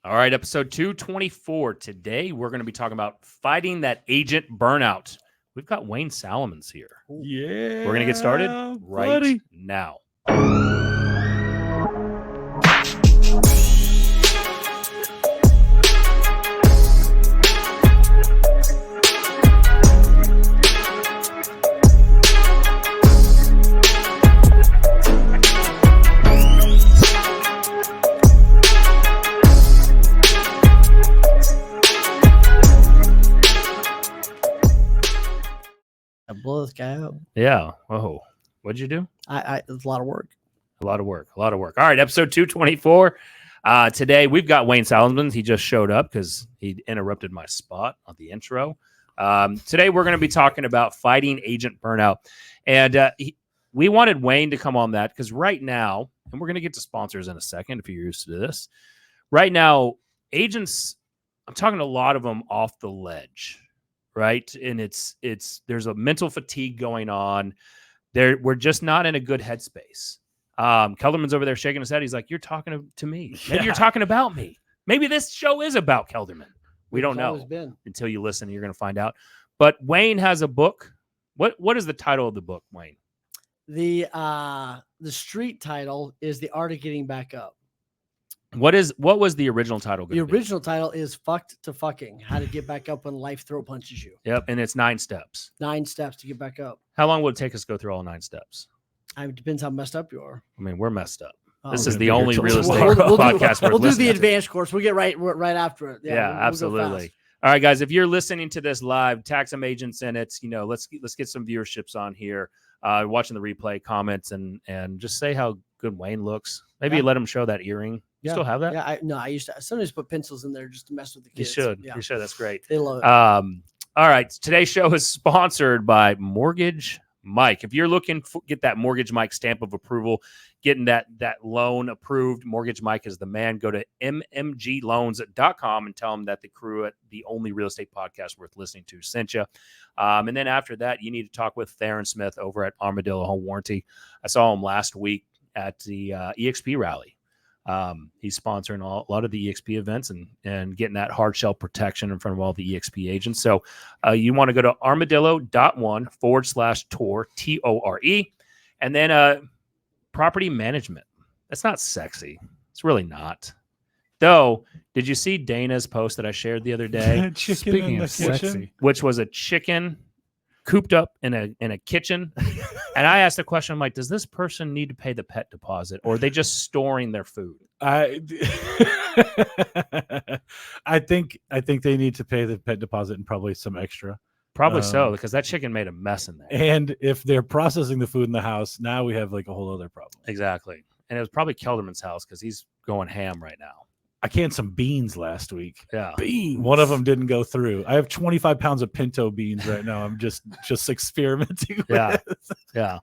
All right, episode 224. Today, we're going to be talking about fighting that agent burnout. We've got Wayne Salmans here. Yeah. We're going to get started right now. Blow this guy up. Yeah. Oh, what'd you do? It's a lot of work. A lot of work. All right, episode 224. Today, we've got Wayne Salmans. He just showed up because he interrupted my spot on the intro. Today, we're going to be talking about fighting agent burnout. And we wanted Wayne to come on that because right now, and we're going to get to sponsors in a second if you're used to this. Right now, agents, I'm talking to a lot of them off the ledge, right? And there's a mental fatigue going on. We're just not in a good headspace. Kelderman's over there shaking his head. He's like, "You're talking to me. Maybe you're talking about me. Maybe this show is about Kelderman. We don't know until you listen. You're going to find out." But Wayne has a book. What is the title of the book, Wayne? The street title is The Art of Getting Back Up. What was the original title? The original title is Fucked to Fucking: How to Get Back Up When Life Throat Punches You. Yep, and it's 9 steps. 9 steps to get back up. How long would it take us to go through all 9 steps? It depends how messed up you are. I mean, we're messed up. Oh, this is the only real estate we'll podcast we'll do the to. advanced course. We'll get right after it. Yeah, we'll absolutely. All right, guys, if you're listening to this live, tag some agents in it. Let's get some viewerships on here. Watching the replay, comments, and just say how good Wayne looks. Maybe let him show that earring. You still have that? Yeah, I used to sometimes put pencils in there just to mess with the kids. You should. That's great. They love it. All right, today's show is sponsored by Mortgage Mike. If you're looking for get that Mortgage Mike stamp of approval, getting that loan approved, Mortgage Mike is the man. Go to mmgloans.com and tell them that the crew at the only real estate podcast worth listening to sent you. And then after that, you need to talk with Theron Smith over at Armadillo Home Warranty. I saw him last week at the EXP rally. He's sponsoring a lot of the EXP events and getting that hard shell protection in front of all the EXP agents. So you want to go to armadillo.1/tour, TORE. And then property management. That's not sexy. It's really not. Though, did you see Dana's post that I shared the other day? Speaking of sexy, which was a chicken cooped up in a kitchen. And I asked the question, I'm like, does this person need to pay the pet deposit, or are they just storing their food? I think they need to pay the pet deposit and probably some extra. Probably so, because that chicken made a mess in there. And if they're processing the food in the house, now we have like a whole other problem. Exactly. And it was probably Kelderman's house because he's going ham right now. I canned some beans last week. Yeah. Beans. One of them didn't go through. I have 25 pounds of pinto beans right now. I'm just experimenting with. Yeah.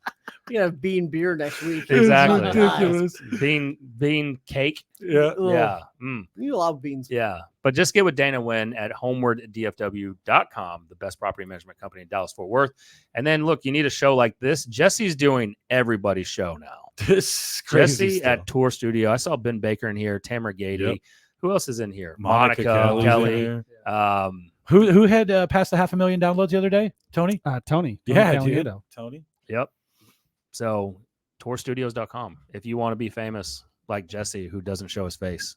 We're gonna have bean beer next week. Exactly. Ridiculous. Bean cake. Yeah. Yeah. You love beans. Yeah. But just get with Dana Wynn at homewarddfw.com, the best property management company in Dallas-Fort Worth. And then look, you need a show like this. Jesse's doing everybody's show now. This crazy Jesse stuff. at Tour Studio. I saw Ben Baker in here, Tamara Gady. Yep. Who else is in here? Monica Kelly. Who had passed the 500,000 downloads the other day? Tony? Tony. Yeah, dude. Tony. Yep. So tourstudios.com. If you want to be famous like Jesse, who doesn't show his face.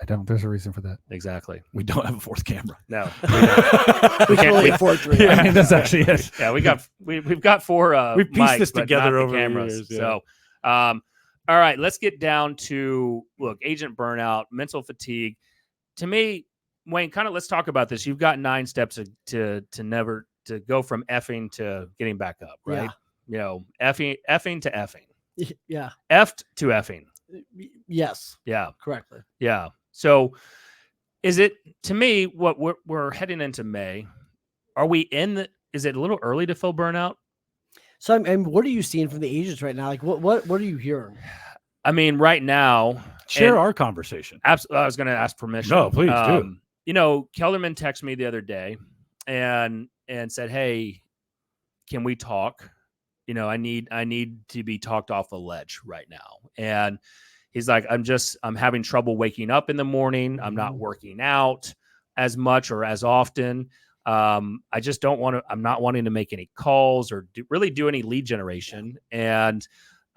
I don't. There's a reason for that. Exactly. We don't have a fourth camera. No. We can't afford 3. Yeah, I mean, that's actually it. Yeah, we've got 4 we pieced mics, this together over cameras. the years. Yeah. So all right, let's get down to agent burnout, mental fatigue. To me, Wayne, let's talk about this. You've got 9 steps to go from effing to getting back up, right? Yeah. Effing to effing. Yeah. Effed to effing. Yes. Yeah. Correctly. Yeah. So is it, to me, what we're heading into May, are we is it a little early to feel burnout? So, what are you seeing from the agents right now? Like, what are you hearing? I mean, right now, share our conversation. Absolutely. I was going to ask permission. No, please do. Kelderman texted me the other day and said, "Hey, can we talk? I need to be talked off the ledge right now." And He's like, I'm having trouble waking up in the morning. I'm not working out as much or as often. I just don't want to, I'm not wanting to make any calls or really do any lead generation. And,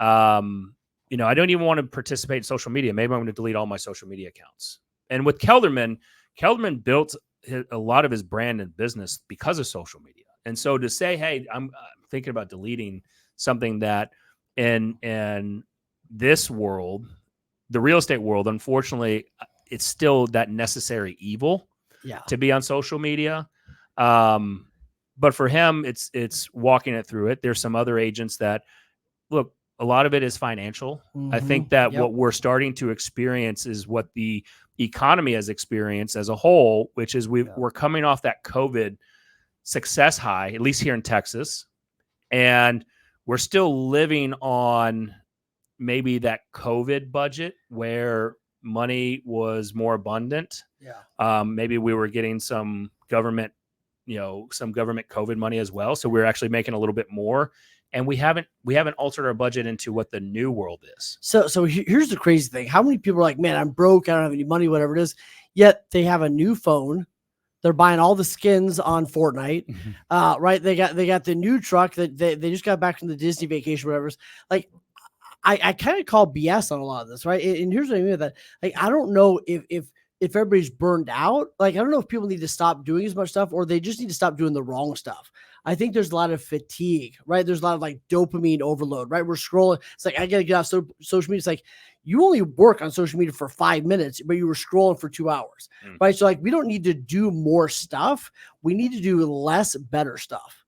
you know, I don't even want to participate in social media. Maybe I'm going to delete all my social media accounts. And with Kelderman built a lot of his brand and business because of social media. And so to say, hey, I'm thinking about deleting something that in this world, the real estate world, unfortunately, it's still that necessary evil to be on social media. But for him, it's walking it through it. There's some other agents that, look, a lot of it is financial. I think that what we're starting to experience is what the economy has experienced as a whole, which is we're coming off that COVID success high, at least here in Texas. And we're still living on maybe that COVID budget where money was more abundant. Maybe we were getting some government COVID money as well. So we're actually making a little bit more. And we haven't altered our budget into what the new world is. So here's the crazy thing. How many people are like, man, I'm broke. I don't have any money, whatever it is. Yet they have a new phone. They're buying all the skins on Fortnite, right? They got the new truck that they just got back from the Disney vacation, whatever. Like, I kind of call BS on a lot of this, right? And here's what I mean with that. Like, I don't know if everybody's burned out. Like, I don't know if people need to stop doing as much stuff or they just need to stop doing the wrong stuff. I think there's a lot of fatigue, right? There's a lot of like dopamine overload, right? We're scrolling. It's like, I got to get off social media. It's like, you only work on social media for 5 minutes, but you were scrolling for 2 hours, right? So like, we don't need to do more stuff. We need to do less, better stuff.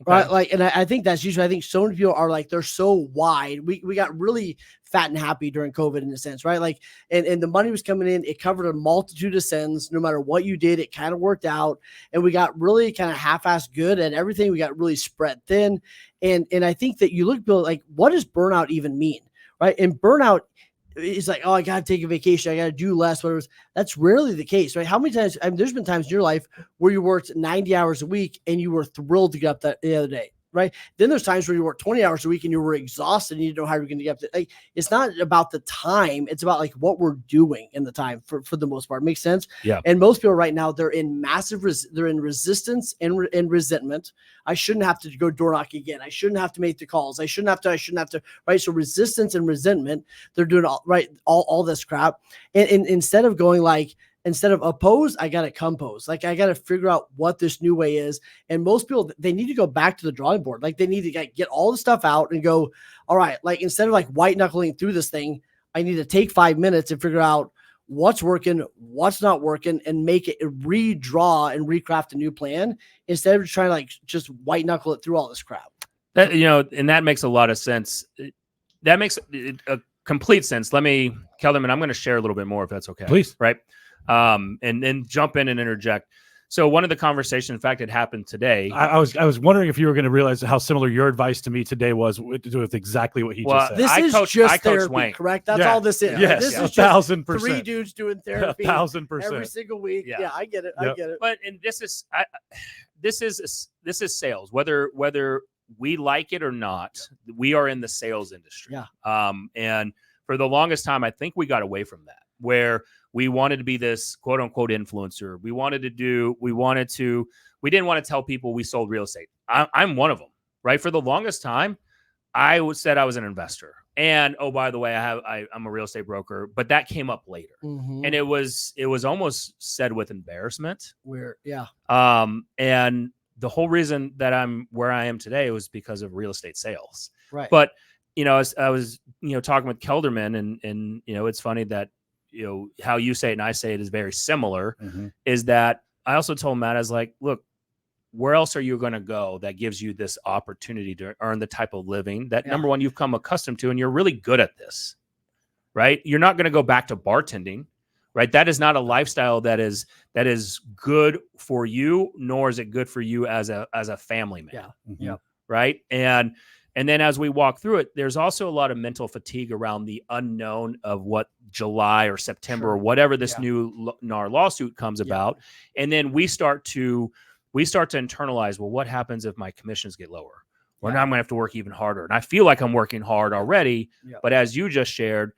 Okay. Right. Like, and I think that's usually, I think so many people are like, they're so wide. We got really fat and happy during COVID in a sense, right? Like, and the money was coming in, it covered a multitude of sins. No matter what you did, it kind of worked out. And we got really kind of half-assed good at everything. We got really spread thin. And I think that you look like, what does burnout even mean? Right. And burnout is like, oh, I got to take a vacation. I got to do less, whatever. That's rarely the case, right? How many times, I mean, there's been times in your life where you worked 90 hours a week and you were thrilled to get up the other day, right? Then there's times where you work 20 hours a week and you were exhausted and you didn't know how you're going to get up. Like, it's not about the time. It's about like what we're doing in the time for the most part. Makes sense? Yeah. And most people right now, they're in massive, they're in resistance and resentment. I shouldn't have to go door knocking again. I shouldn't have to make the calls. I shouldn't have to, right? So resistance and resentment, they're doing all this crap. And instead of going like, instead of oppose, I got to compose. Like, I got to figure out what this new way is. And most people, they need to go back to the drawing board. Like, they need to get all the stuff out and go, all right, like, instead of like white knuckling through this thing, I need to take 5 minutes and figure out what's working, what's not working, and make it redraw and recraft a new plan instead of trying to like just white knuckle it through all this crap. That, you know, and that makes a lot of sense. That makes a complete sense. Kelderman, I'm going to share a little bit more if that's okay. Please. Right. And then jump in and interject. So one of the conversations, in fact, it happened today. I was wondering if you were going to realize how similar your advice to me today was with exactly what he just said. This is just therapy, Wayne. Correct? That's all this is. Yes, this is 1,000%. 3 dudes doing therapy 1,000% every single week. Yeah, I get it. Yep. I get it. But and this is sales. Whether we like it or not, we are in the sales industry. Yeah. And for the longest time, I think we got away from that, where we wanted to be this quote unquote influencer. We didn't want to tell people we sold real estate. I'm one of them, right? For the longest time, I said I was an investor. And, oh, by the way, I'm a real estate broker, but that came up later. Mm-hmm. And it was almost said with embarrassment. Weird. Yeah. And the whole reason that I'm where I am today was because of real estate sales. Right. But, you know, I was talking with Kelderman and, you know, it's funny that, you know, how you say it and I say it is very similar, is that I also told Matt, I was like, look, where else are you going to go that gives you this opportunity to earn the type of living that, number one, you've come accustomed to, and you're really good at this, right? You're not going to go back to bartending, right? That is not a lifestyle that is good for you, nor is it good for you as a family man. Yeah. Mm-hmm. Yeah. Right. And then as we walk through it, there's also a lot of mental fatigue around the unknown of what July or September or whatever this new NAR lawsuit comes about. And then we start to internalize, well, what happens if my commissions get lower? Well, now I'm going to have to work even harder. And I feel like I'm working hard already. Yeah. But as you just shared,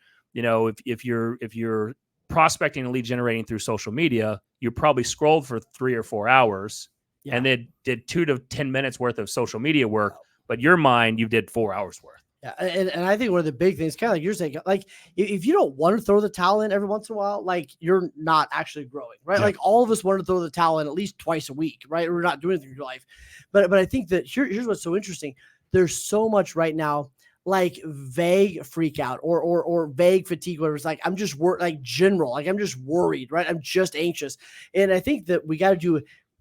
if you're prospecting and lead generating through social media, you probably scrolled for 3 or 4 hours and then did 2 to 10 minutes worth of social media work, but your mind, you did 4 hours worth. Yeah, and I think one of the big things, kind of like you're saying, like if you don't want to throw the towel in every once in a while, like you're not actually growing, right? Yeah. Like all of us want to throw the towel in at least twice a week, right? We're not doing anything in your life, but I think that here's what's so interesting. There's so much right now, like vague freak out or vague fatigue, where it's like I'm just like general, like I'm just worried, right? I'm just anxious, and I think that we got to do.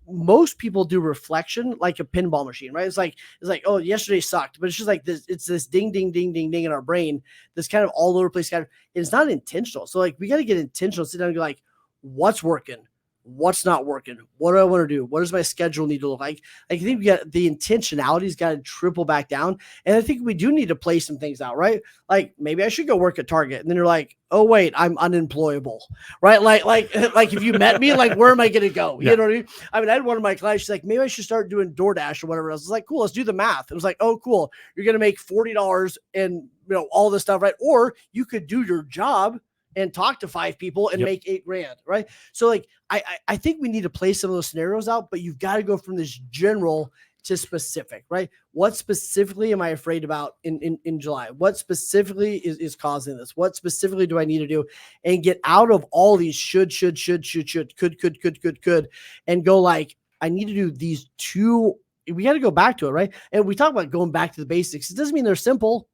Most people do reflection like a pinball machine, right? It's like, oh, yesterday sucked, but it's just like this. It's this ding, ding, ding, ding, ding in our brain. This kind of all over the place kind of. It's not intentional. So like we got to get intentional. Sit down and go like, what's working, what's not working, what do I want to do, what does my schedule need to look like? I think we got the intentionality's got to triple back down, and I think we do need to play some things out, right? Like maybe I should go work at Target, and then you're like, oh wait, I'm unemployable, right? Like if you met me, like where am I gonna go? You know what I mean? I mean, I had one of my clients. She's like, maybe I should start doing DoorDash or whatever else. It's like, cool, let's do the math. It was like, oh, cool, you're gonna make $40 and all this stuff, right? Or you could do your job and talk to 5 people and make $8,000, right? So like, I think we need to play some of those scenarios out, but you've got to go from this general to specific, right? What specifically am I afraid about in July? What specifically is causing this? What specifically do I need to do? And get out of all these should, could, and go like, I need to do these 2. We got to go back to it, right? And we talk about going back to the basics. It doesn't mean they're simple,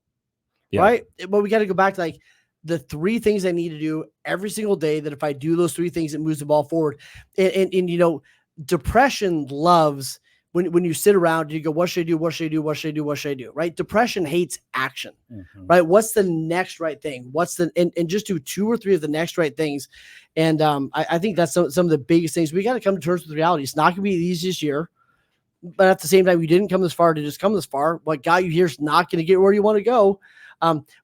right? But we got to go back to like, the 3 things I need to do every single day, that if I do those 3 things, it moves the ball forward. And depression loves when you sit around and you go, what should I do? What should I do? What should I do? What should I do? Right? Depression hates action, right? What's the next right thing? And just do 2 or 3 of the next right things. And I think that's some of the biggest things. We got to come to terms with reality. It's not going to be the easiest year, but at the same time, you didn't come this far to just come this far. What got you here is not going to get where you want to go.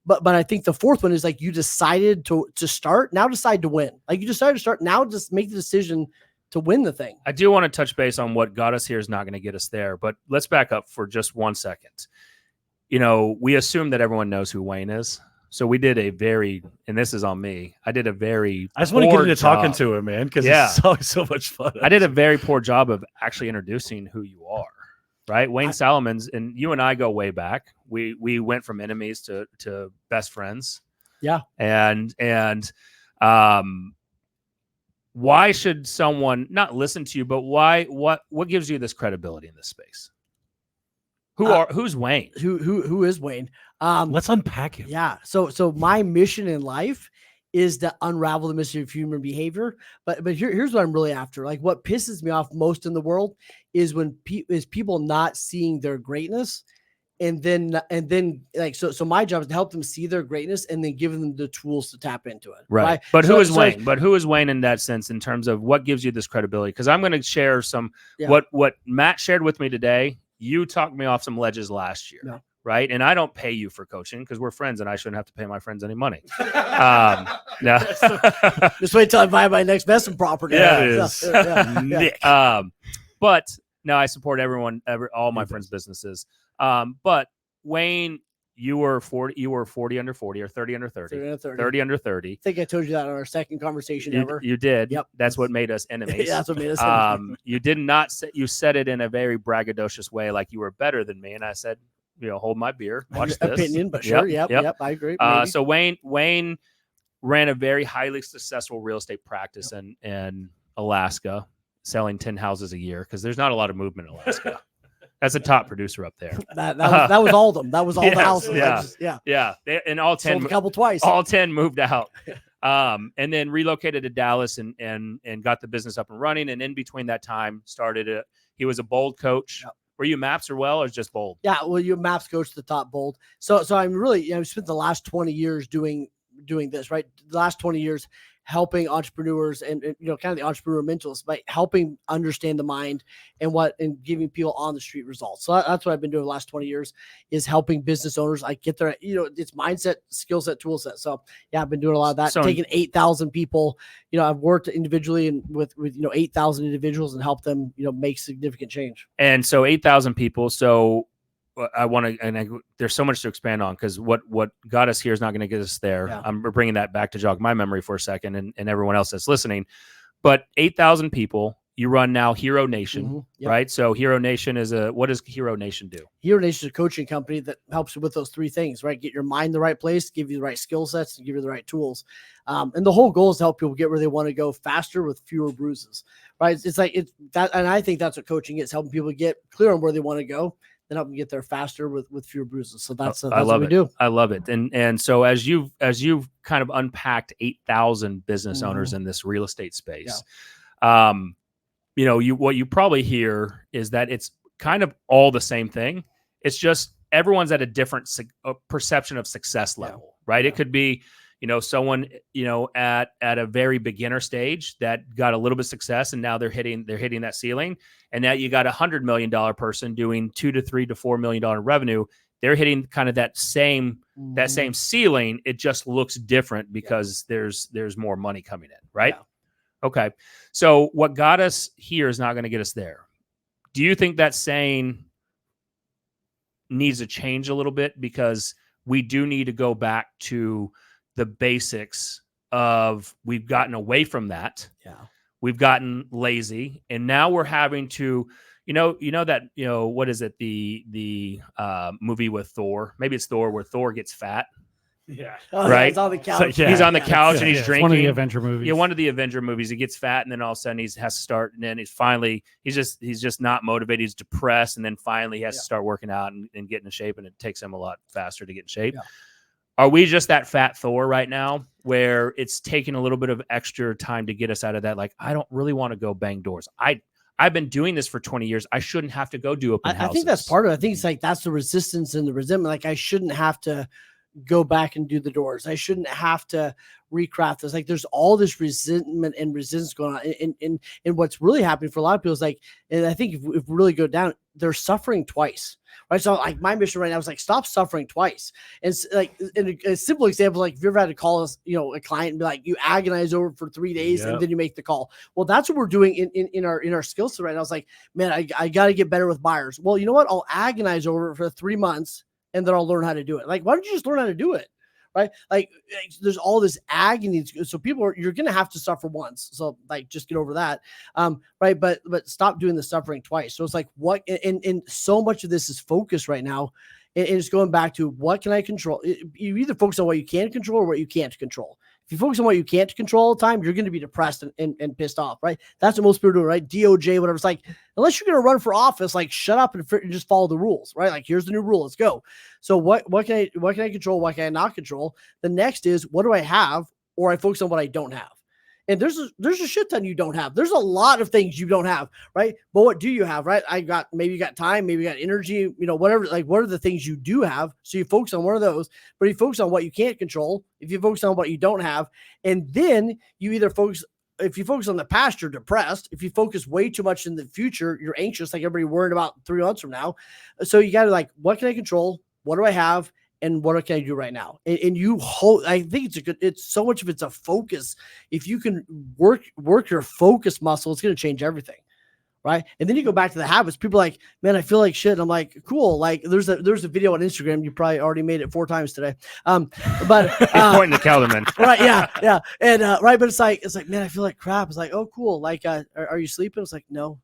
But I think the 4th one is like, you decided to start, now decide to win. Like you decided to start, now just make the decision to win the thing. I do want to touch base on what got us here is not going to get us there, but let's back up for just 1 second. We assume that everyone knows who Wayne is. So we did and this is on me. I did a very I just want to get into talking to him, man, because it's always so much fun. I did a very poor job of actually introducing who you are. Right, Wayne Salmans, and you and I go way back. We went from enemies to best friends. Yeah, and why should someone not listen to you? But why? What gives you this credibility in this space? Who's Wayne? Who is Wayne? Let's unpack him. Yeah. So my mission in life is to unravel the mystery of human behavior. But here's what I'm really after. Like what pisses me off most in the world is when people not seeing their greatness. And then like, so my job is to help them see their greatness and then give them the tools to tap into it. Right. But who is Wayne? But who is Wayne in that sense, in terms of what gives you this credibility? Because I'm going to share some, what Matt shared with me today. You talked me off some ledges last year. No. Right. And I don't pay you for coaching because we're friends and I shouldn't have to pay my friends any money. No. Just wait till I buy my next investment property. But no, I support all my friends' businesses. But Wayne, you were 40 under 40 or 30 under 30. 30 under 30. I think I told you that on our second conversation ever. You did. Yep. That's what made us enemies. Yeah, that's what made us enemies. You did not you said it in a very braggadocious way, like you were better than me. And I said, hold my beer. Watch this. Opinion, but sure. Yep. I agree. So Wayne ran a very highly successful real estate practice in Alaska, selling 10 houses a year because there's not a lot of movement in Alaska. That's a top producer up there. That was all of them. That was all the houses. Yeah. And all 10, sold a couple twice. All 10 moved out. And then relocated to Dallas and got the business up and running. And in between that time, he was a bold coach. Yep. Were you MAPS or just bold? Yeah, well, you MAPS coach the top bold. So I'm really, I've spent the last 20 years doing this, right? The last 20 years helping entrepreneurs and kind of the entrepreneur mentors by helping understand the mind and giving people on the street results. So that's what I've been doing the last 20 years is helping business owners like get their, it's mindset, skill set, tool set. So yeah, I've been doing a lot of that, taking 8,000 people, I've worked individually and with 8,000 individuals and helped them, make significant change. And so 8,000 people. So I want to, and there's so much to expand on because what got us here is not going to get us there. Yeah. I'm bringing that back to jog my memory for a second, and everyone else that's listening. But 8,000 people. You run now Hero Nation, Yep. right? So Hero Nation what does Hero Nation do? Hero Nation is a coaching company that helps you with those three things, right? Get your mind in the right place, give you the right skill sets, and give you the right tools. And the whole goal is to help people get where they want to go faster with fewer bruises, right? It's like that, and I think that's what coaching is, helping people get clear on where they want to go, then help them get there faster with fewer bruises. So that's what we do. I love it. And so as you've kind of unpacked 8,000 business owners in this real estate space, what you probably hear is that it's kind of all the same thing. It's just everyone's at a different perception of success level, right? It could be, someone, at a very beginner stage that got a little bit of success and now they're hitting that ceiling. And now you got $100 million person doing $2 to $3 to $4 million revenue. They're hitting kind of that same ceiling. It just looks different because there's more money coming in, right? Yeah. Okay. So what got us here is not going to get us there. Do you think that saying needs to change a little bit? Because we do need to go back to the basics of we've gotten away from that. Yeah. We've gotten lazy and now we're having to, what is it? The movie with Thor, maybe it's Thor where Thor gets fat. Yeah. Right. He's on the couch. So, he's on the couch and he's drinking. One of the Avenger movies. Yeah, one of the Avenger movies. He gets fat and then all of a sudden he has to start. And then he's just not motivated. He's depressed. And then finally he has to start working out and get in shape. And it takes him a lot faster to get in shape. Yeah. Are we just that fat Thor right now where it's taking a little bit of extra time to get us out of that? Like, I don't really want to go bang doors. I've been doing this for 20 years. I shouldn't have to go do open houses. I think that's part of it. I think it's like that's the resistance and the resentment. Like I shouldn't have to go back and do the doors. I shouldn't have to recraft this. Like there's all this resentment and resistance going on. And what's really happening for a lot of people is like, and I think if we really go down, they're suffering twice. Right. So like my mission right now is like, stop suffering twice. And like in a simple example, like if you ever had to call us, a client and be like, you agonize over for 3 days and then you make the call. Well, that's what we're doing in our skill set right now. I was like, man, I got to get better with buyers. Well, you know what? I'll agonize over it for 3 months and then I'll learn how to do it. Like, why don't you just learn how to do it? Right. Like there's all this agony. So you're going to have to suffer once. So like, just get over that. Right. But stop doing the suffering twice. So it's like and so much of this is focused right now. And it's going back to what can I control? You either focus on what you can control or what you can't control. If you focus on what you can't control all the time, you're going to be depressed and pissed off, right? That's what most people do, right? DOJ, whatever. It's like, unless you're going to run for office, like shut up and just follow the rules, right? Like here's the new rule. Let's go. So what can I control? What can I not control? The next is what do I have? Or I focus on what I don't have. And there's a shit ton you don't have. There's a lot of things you don't have, right? But what do you have, right? Maybe you got time, maybe you got energy, whatever. Like, what are the things you do have? So you focus on one of those, but you focus on what you can't control. If you focus on what you don't have, and then you either focus. If you focus on the past, you're depressed. If you focus way too much in the future, you're anxious, like everybody worried about 3 months from now. So you got to like, what can I control? What do I have? And what can I do right now? And you hold, I think it's so much of it's a focus. If you can work your focus muscle, it's going to change everything. Right. And then you go back to the habits. People are like, man, I feel like shit. And I'm like, cool. Like there's a video on Instagram. You probably already made it 4 times today. But pointing to Kelderman. Right. Yeah. And right. But it's like, man, I feel like crap. It's like, oh, cool. Like, are you sleeping? It's like, no.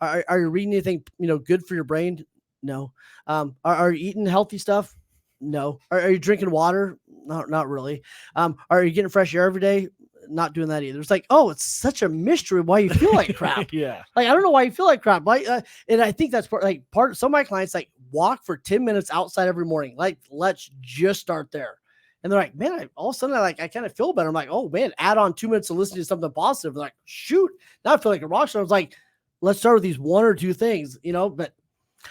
Are you reading anything, good for your brain? No. Are you eating healthy stuff? No. Are you drinking water? Not really. Are you getting fresh air every day? Not doing that either. It's like, oh, it's such a mystery why you feel like crap. Yeah. Like, I don't know why you feel like crap. Like, and I think that's part. Some of my clients like walk for 10 minutes outside every morning. Like, let's just start there. And they're like, man, all of a sudden I kind of feel better. I'm like, oh man, add on 2 minutes to listening to something positive. They're like, shoot, now I feel like a rock star. I was like, let's start with these 1 or 2 things, but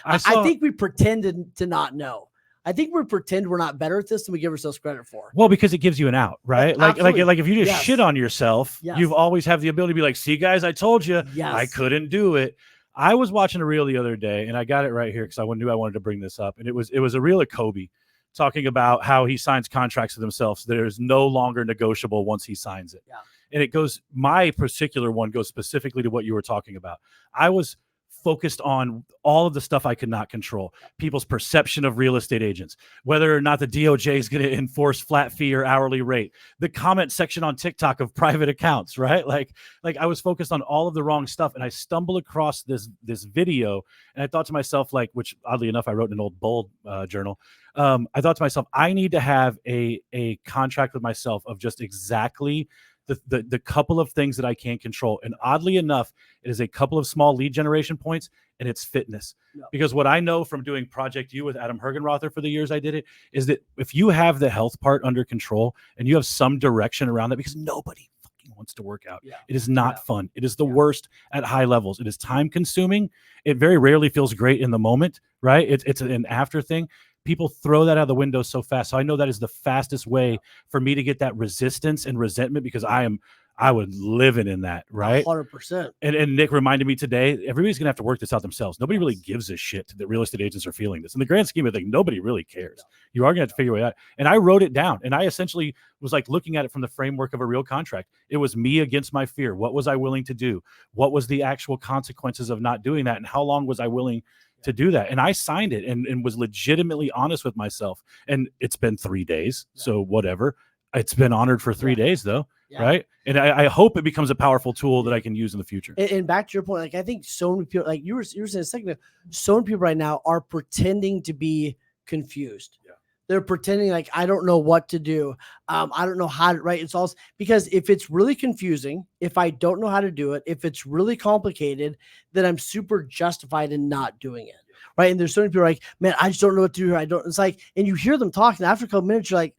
I think we pretended to not know. I think we pretend we're not better at this than we give ourselves credit for. Well, because it gives you an out, right? Like if you just shit on yourself, Yes. you've always have the ability to be like, see guys, I told you, Yes. I couldn't do it. I was watching a reel the other day and I got it right here because I knew I wanted to bring this up. And it was a reel of Kobe talking about how he signs contracts with himself. So there's no longer negotiable once he signs it. Yeah. And my particular one goes specifically to what you were talking about. I was focused on all of the stuff I could not control. People's perception of real estate agents, whether or not the DOJ is going to enforce flat fee or hourly rate, the comment section on TikTok of private accounts, right? Like I was focused on all of the wrong stuff. And I stumbled across this video, and I thought to myself, like, which oddly enough, I wrote in an old bold journal. I thought to myself, I need to have a contract with myself of just exactly the couple of things that I can't control. And oddly enough, it is a couple of small lead generation points, and it's fitness. No. Because what I know from doing Project U with Adam Hergenrother for the years I did it, is that if you have the health part under control and you have some direction around that, because nobody fucking wants to work out. Yeah. It is not fun. It is the worst at high levels. It is time consuming. It very rarely feels great in the moment, right? It's an after thing. People throw that out the window so fast. So I know that is the fastest way for me to get that resistance and resentment, because I would live in that, right? 100%. And Nick reminded me today, everybody's going to have to work this out themselves. Nobody really gives a shit that real estate agents are feeling this. In the grand scheme of things, nobody really cares. You are going to have to figure it out. And I wrote it down, and I essentially was like looking at it from the framework of a real contract. It was me against my fear. What was I willing to do? What was the actual consequences of not doing that? And how long was I willing to do that? And I signed it and was legitimately honest with myself. And it's been 3 days. So whatever. It's been honored for 3 days though. Yeah. Right. And I hope it becomes a powerful tool that I can use in the future. And back to your point, like, I think so many people, like you were saying a second ago, so many people right now are pretending to be confused. Yeah. They're pretending like, I don't know what to do. I don't know how to, right? It's all because if it's really confusing, if I don't know how to do it, if it's really complicated, then I'm super justified in not doing it. Right. And there's so many people like, man, I just don't know what to do here. I don't, it's like, and you hear them talking after a couple minutes, you're like,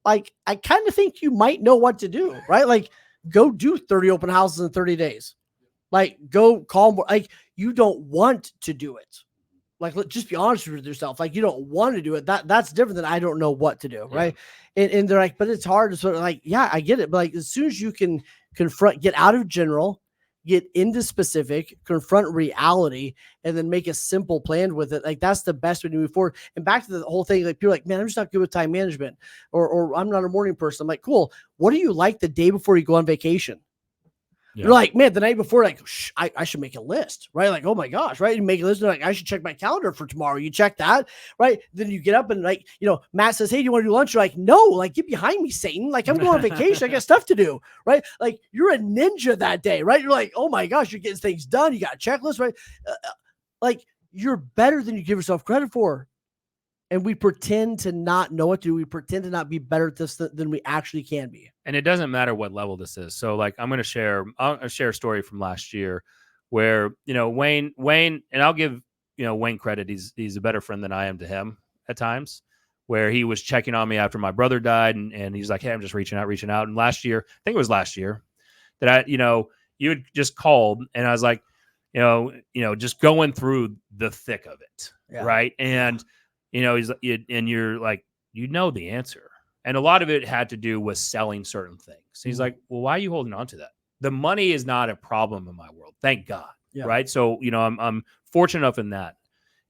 I kind of think you might know what to do, right? Like, go do 30 open houses in 30 days. Like, go call, like, you don't want to do it. Like, just be honest with yourself. Like, you don't want to do it. That's different than I don't know what to do, right? And they're like, but it's hard. It's sort of like, yeah, I get it. But like, as soon as you can confront, get out of general, get into specific, confront reality, and then make a simple plan with it. Like, that's the best way to move forward. And back to the whole thing, like, people are like, man, I'm just not good with time management, or I'm not a morning person. I'm like, cool. What do you like the day before you go on vacation? Yeah. You're like, man, the night before, like, I should make a list, right? Like, oh my gosh, right? You make a list, and like, I should check my calendar for tomorrow. You check that, right? Then you get up and like, Matt says, hey, do you want to do lunch? You're like, no, like, get behind me, Satan. Like, I'm going on vacation. I got stuff to do, right? Like, you're a ninja that day, right? You're like, oh my gosh, you're getting things done. You got a checklist, right? Like, you're better than you give yourself credit for. And we pretend to not know what to do. We pretend to not be better at this than we actually can be. And it doesn't matter what level this is. So, like, I'll share a story from last year where, Wayne, and I'll give, Wayne credit. He's a better friend than I am to him at times, where he was checking on me after my brother died. And he's like, hey, I'm just reaching out. And last year, I think it was last year that you had just called, and I was like, just going through the thick of it. Yeah. Right. And, you're like, the answer. And a lot of it had to do with selling certain things. He's like, well, why are you holding on to that? The money is not a problem in my world. Thank God. Yeah. Right. So, I'm fortunate enough in that.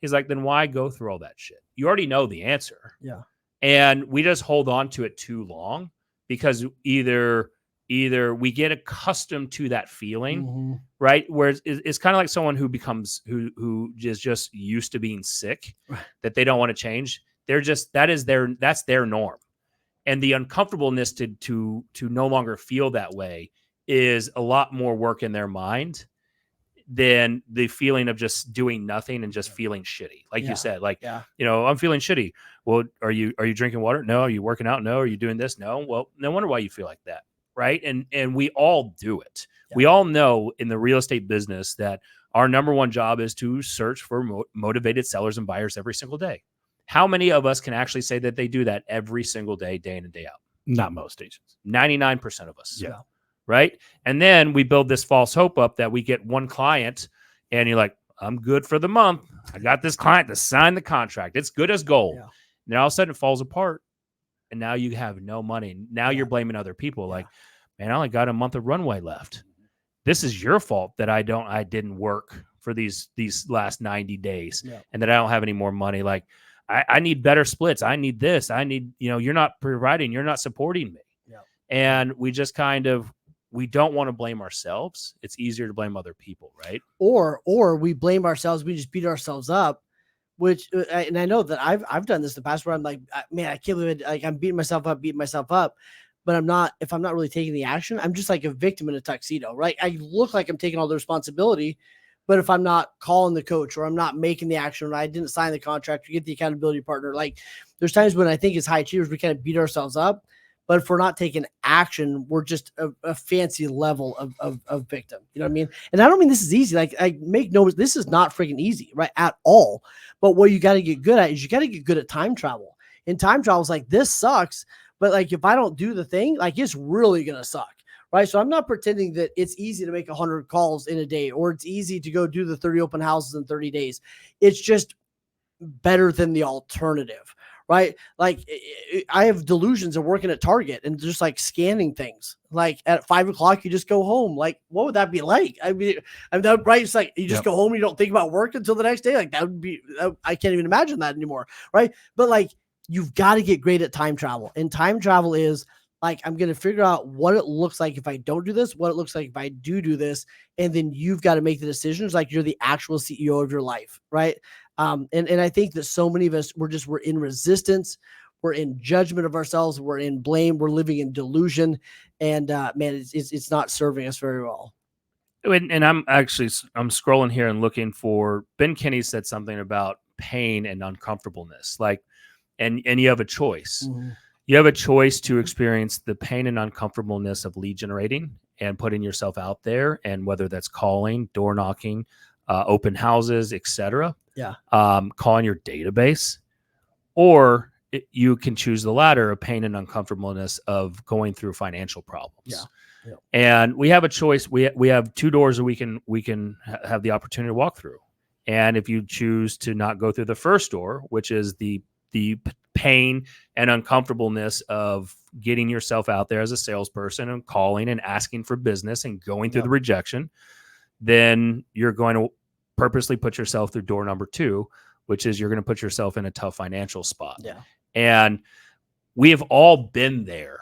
He's like, then why go through all that shit? You already know the answer. Yeah. And we just hold on to it too long because either we get accustomed to that feeling, right? Whereas it's kind of like someone who who is just used to being sick, that they don't want to change. That's their norm. And the uncomfortableness to no longer feel that way is a lot more work in their mind than the feeling of just doing nothing and just feeling shitty. Like you said, like, I'm feeling shitty. Well, are you drinking water? No. Are you working out? No. Are you doing this? No. Well, no wonder why you feel like that. Right. And we all do it. Yeah. We all know in the real estate business that our number one job is to search for motivated sellers and buyers every single day. How many of us can actually say that they do that every single day, day in and day out? Not most agents. 99% of us. Yeah. Right. And then we build this false hope up that we get one client and you're like, I'm good for the month. I got this client to sign the contract. It's good as gold. Yeah. And then all of a sudden it falls apart. And now you have no money. Now you're blaming other people. Like, man, I only got a month of runway left. This is your fault that I didn't work for these last 90 days and that I don't have any more money. Like, I need better splits. I need this. I need, you're not providing, you're not supporting me. Yeah. And we just kind of, we don't want to blame ourselves. It's easier to blame other people, right? Or we blame ourselves. We just beat ourselves up, which, and I know that I've done this in the past where I'm like, man, I can't believe it. Like I'm beating myself up, but I'm not, if I'm not really taking the action, I'm just like a victim in a tuxedo, right? I look like I'm taking all the responsibility, but if I'm not calling the coach or I'm not making the action, or I didn't sign the contract or get the accountability partner, like there's times when I think as high achievers, we kind of beat ourselves up. But if we're not taking action, we're just a fancy level of victim. You know what I mean? And I don't mean this is easy. Like I make no, this is not freaking easy, right? At all. But what you got to get good at is you got to get good at time travel. And time travel is like, this sucks. But like, if I don't do the thing, like it's really going to suck. Right. So I'm not pretending that it's easy to make 100 calls in a day, or it's easy to go do the 30 open houses in 30 days. It's just better than the alternative. Right. Like I have delusions of working at Target and just like scanning things. Like at 5 o'clock, you just go home. Like, what would that be like? I mean, that, right. It's like, you just go home. You don't think about work until the next day. Like that would be, I can't even imagine that anymore. Right. But like, you've got to get great at time travel, and time travel is like, I'm going to figure out what it looks like if I don't do this, what it looks like if I do this. And then you've got to make the decisions like you're the actual CEO of your life. Right. And I think that so many of us, we're in resistance. We're in judgment of ourselves. We're in blame. We're living in delusion. And man, it's not serving us very well. And I'm scrolling here and looking for, Ben Kinney said something about pain and uncomfortableness. Like, and you have a choice. Mm-hmm. You have a choice to experience the pain and uncomfortableness of lead generating and putting yourself out there. And whether that's calling, door knocking, open houses, etc. Yeah. Calling your database, or you can choose the latter of pain and uncomfortableness of going through financial problems. Yeah. Yeah. And we have a choice. We have two doors that we can have the opportunity to walk through. And if you choose to not go through the first door, which is the pain and uncomfortableness of getting yourself out there as a salesperson and calling and asking for business and going through the rejection, then you're going to purposely put yourself through door number 2, which is you're going to put yourself in a tough financial spot. Yeah. And we have all been there.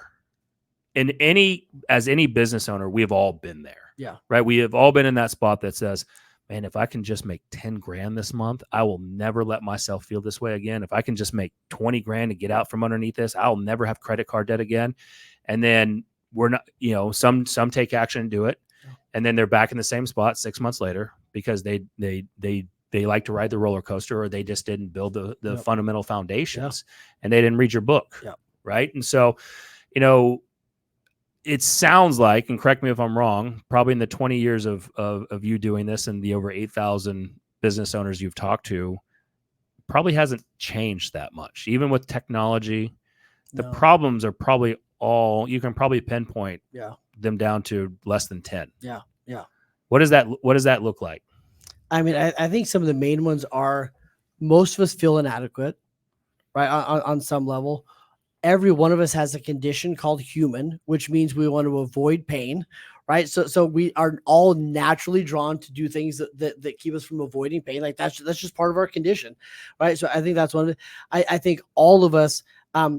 As any business owner, we have all been there. Yeah. Right. We have all been in that spot that says, man, if I can just make 10 grand this month, I will never let myself feel this way again. If I can just make 20 grand to get out from underneath this, I'll never have credit card debt again. And then we're not, some take action and do it. And then they're back in the same spot 6 months later because they like to ride the roller coaster, or they just didn't build the fundamental foundations and they didn't read your book. Yep. Right. And so, it sounds like, and correct me if I'm wrong, probably in the 20 years of you doing this and the over 8,000 business owners you've talked to, probably hasn't changed that much. Even with technology, the problems are probably all, you can probably pinpoint them down to less than 10. Yeah. Yeah. What does that look like? I mean, I think some of the main ones are, most of us feel inadequate, right? On some level. Every one of us has a condition called human, which means we want to avoid pain, right? So we are all naturally drawn to do things that keep us from avoiding pain. Like that's just part of our condition, right? So I think that's one of it. I think all of us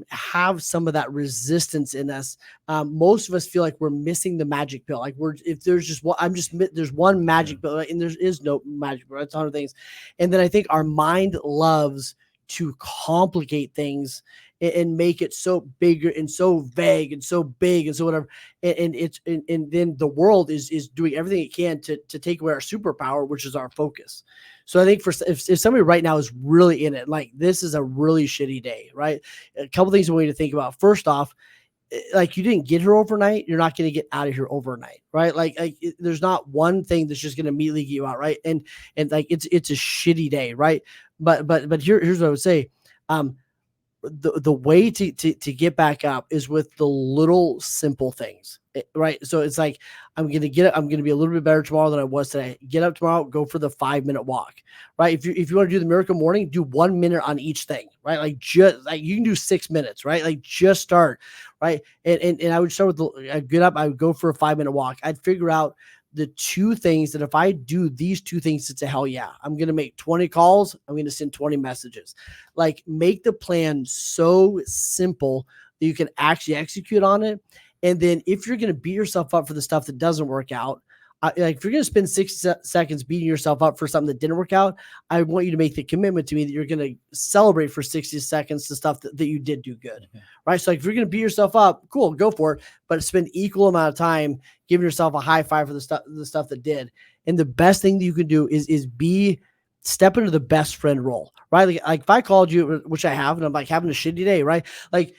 have some of that resistance in us. Most of us feel like we're missing the magic pill. Like there's one magic pill, right? And there is no magic pill. It's 100 things. And then I think our mind loves to complicate things and make it so bigger and so vague and so big and so whatever. And then the world is doing everything it can to take away our superpower, which is our focus. So I think if somebody right now is really in it, like this is a really shitty day, right? A couple things we need to think about. First off, like you didn't get here overnight. You're not going to get out of here overnight, right? Like there's not one thing that's just going to immediately get you out, right? And like it's a shitty day, right? But here's what I would say. The way to get back up is with the little simple things, right? So it's like, I'm going to get up. I'm going to be a little bit better tomorrow than I was today. Get up tomorrow, go for the 5-minute walk, right? If you want to do the miracle morning, do 1 minute on each thing, right? Like just like you can do 6 minutes, right? Like just start, right? And I would start with I'd get up. I would go for a 5-minute walk. I'd figure out the 2 things that if I do these 2 things, it's a hell yeah. I'm going to make 20 calls. I'm going to send 20 messages. Like make the plan so simple that you can actually execute on it. And then if you're going to beat yourself up for the stuff that doesn't work out, like if you're going to spend 60 seconds beating yourself up for something that didn't work out, I want you to make the commitment to me that you're going to celebrate for 60 seconds the stuff that you did do good, right? So like if you're going to beat yourself up, cool, go for it, but spend equal amount of time giving yourself a high five for the stuff that did. And the best thing that you can do is step into the best friend role, right? Like if I called you, which I have, and I'm like having a shitty day, right? Like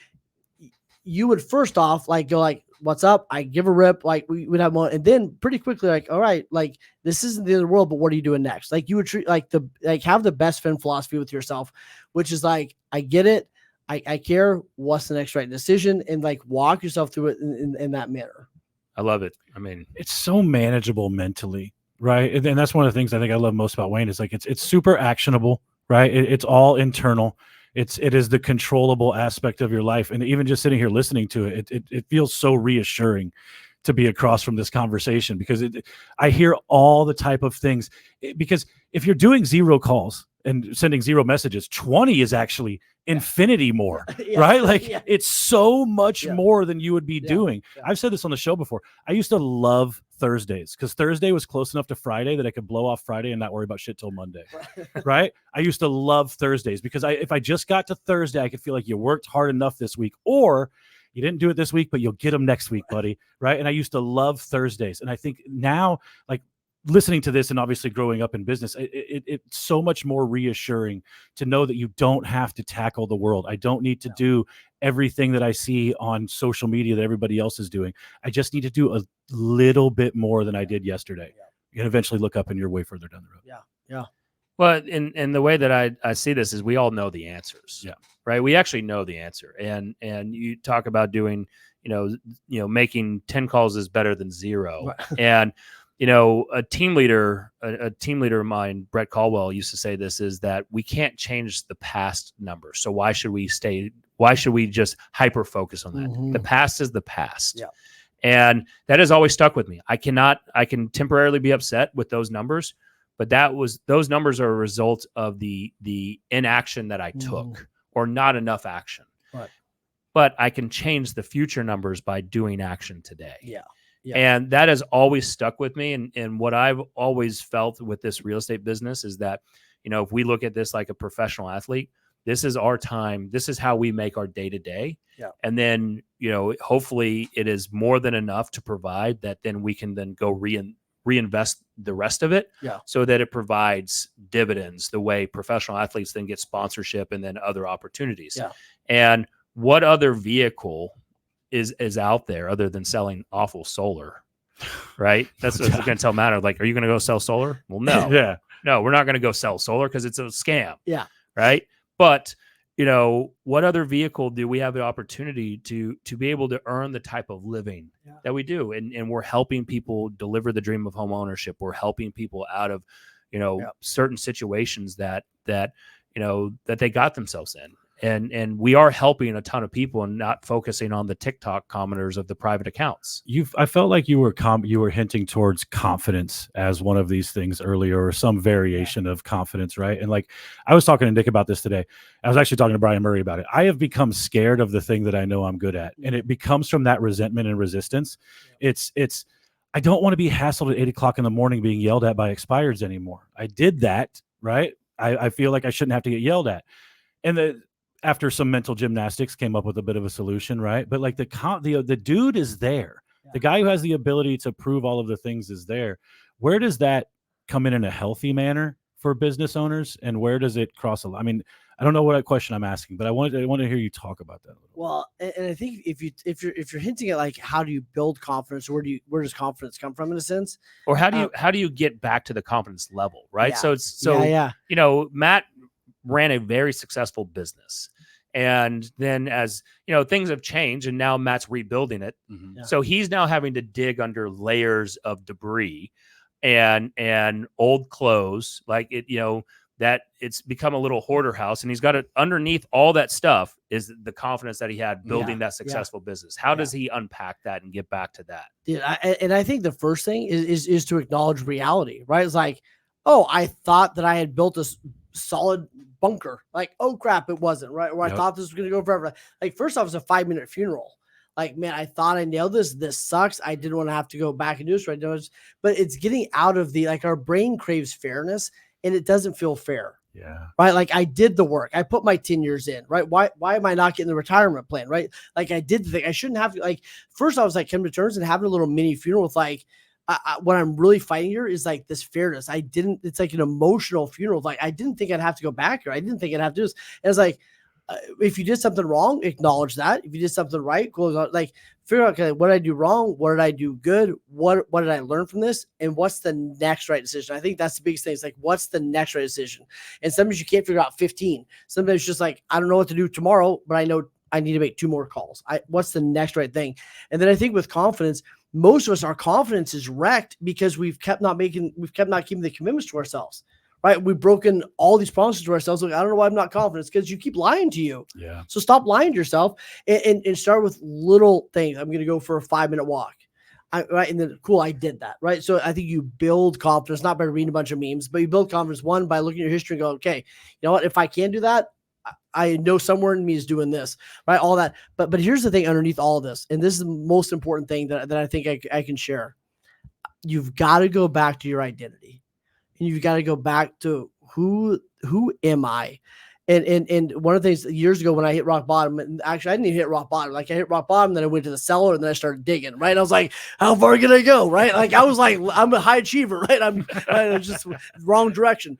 you would first off like go like, what's up? I give a rip, like we would have one, and then pretty quickly like, all right, like this isn't the end of the world, but what are you doing next? Like you would treat have the best friend philosophy with yourself, which is like, I get it, I care, what's the next right decision, and like walk yourself through it in that manner. I love it. I mean, it's so manageable mentally, right? And that's one of the things I think I love most about Wayne is like it's super actionable, right? It's all internal. It is the controllable aspect of your life. And even just sitting here listening to it feels so reassuring to be across from this conversation, because I hear all the type of things. Because if you're doing 0 calls and sending 0 messages, 20 is actually infinity more, right? Like it's so much more than you would be doing. I've said this on the show before. I used to love Thursdays because Thursday was close enough to Friday that I could blow off Friday and not worry about shit till Monday, right? I used to love Thursdays because if I just got to Thursday, I could feel like you worked hard enough this week, or you didn't do it this week, but you'll get them next week, buddy, right? And I used to love Thursdays. And I think now, like, listening to this and obviously growing up in business, it's so much more reassuring to know that you don't have to tackle the world. I don't need to do everything that I see on social media that everybody else is doing. I just need to do a little bit more than I did yesterday. You can eventually look up and you're way further down the road. Yeah. Well, in the way that I see this is we all know the answers. Yeah. Right. We actually know the answer. And you talk about doing, making 10 calls is better than 0. Right. And a team leader of mine, Brett Caldwell, used to say this, is that we can't change the past numbers. So why should we just hyper focus on that? Mm-hmm. The past is the past. Yeah. And that has always stuck with me. I can temporarily be upset with those numbers, but those numbers are a result of the inaction that I took or not enough action. Right. But I can change the future numbers by doing action today. Yeah. Yeah. And that has always stuck with me. And what I've always felt with this real estate business is that, if we look at this like a professional athlete, this is our time. This is how we make our day to day. And then, hopefully it is more than enough to provide that. Then we can then go reinvest the rest of it so that it provides dividends the way professional athletes then get sponsorship and then other opportunities. Yeah. And what other vehicle is out there other than selling awful solar, right? That's what we're going to tell Matt. Like, are you going to go sell solar? Well, no. No, we're not going to go sell solar because it's a scam. Yeah. Right. But, what other vehicle do we have the opportunity to be able to earn the type of living that we do? And we're helping people deliver the dream of home ownership. We're helping people out of, certain situations that they got themselves in. And we are helping a ton of people and not focusing on the TikTok commenters of the private accounts. I felt like you were hinting towards confidence as one of these things earlier, or some variation of confidence, right? And like I was talking to Nick about this today. I was actually talking to Brian Murray about it. I have become scared of the thing that I know I'm good at, and it becomes from that resentment and resistance. It's I don't want to be hassled at 8 o'clock in the morning being yelled at by expireds anymore. I did that, right? I feel like I shouldn't have to get yelled at, and after some mental gymnastics, came up with a bit of a solution, right? But like the dude is there. Yeah. The guy who has the ability to prove all of the things is there. Where does that come in a healthy manner for business owners, and where does it cross a line? I mean, I don't know what question I'm asking, but I want to hear you talk about that a little. Well, and I think if you're hinting at like how do you build confidence, where does confidence come from in a sense, or how do you get back to the confidence level, right? Yeah. Matt ran a very successful business. And then as things have changed and now Matt's rebuilding it. Mm-hmm. So he's now having to dig under layers of debris and old clothes, like that it's become a little hoarder house. And he's got it underneath all that stuff is the confidence that he had building that successful business. How does he unpack that and get back to that? And I think the first thing is to acknowledge reality, right? It's like, oh, I thought that I had built this solid bunker. Like, oh crap, it wasn't, right? Or I thought this was going to go forever. Like, first off, it's a 5-minute funeral. like, man, I thought I nailed this. This sucks. I didn't want to have to go back and do this right now. But it's getting out of like our brain craves fairness and it doesn't feel fair. Yeah. Right. Like I did the work. I put my 10 years in. Right. Why am I not getting the retirement plan? Right. Like I did the thing. I shouldn't have to. Like first I was like, come to terms and having a little mini funeral with like, what I'm really fighting here is like this fairness. It's like an emotional funeral. Like I didn't think I'd have to go back here. I didn't think I'd have to do this. And it's like, if you did something wrong, acknowledge that. If you did something right, like figure out, okay, what did I do wrong? What did I do good? What did I learn from this? And what's the next right decision? I think that's the biggest thing. It's like, what's the next right decision? And sometimes you can't figure out 15. Sometimes it's just like, I don't know what to do tomorrow, but I know I need to make 2 more calls. What's the next right thing? And then I think with confidence, most of us, our confidence is wrecked because we've kept not keeping the commitments to ourselves, right? We've broken all these promises to ourselves. Like, I don't know why I'm not confident. It's because you keep lying to you. Yeah. So stop lying to yourself and start with little things. I'm going to go for a 5-minute walk. Right. And then cool, I did that. Right. So I think you build confidence, not by reading a bunch of memes, but you build confidence, one, by looking at your history and go, okay, you know what, if I can do that, I know somewhere in me is doing this, right? All that. But here's the thing underneath all of this. And this is the most important thing that I think I can share. You've got to go back to your identity and you've got to go back to who am I? And one of the things years ago when I hit rock bottom, and actually I didn't even hit rock bottom. Like I hit rock bottom, then I went to the cellar and then I started digging, right? And I was like, how far can I go? Right. Like I was like, I'm a high achiever, right? I'm just wrong direction.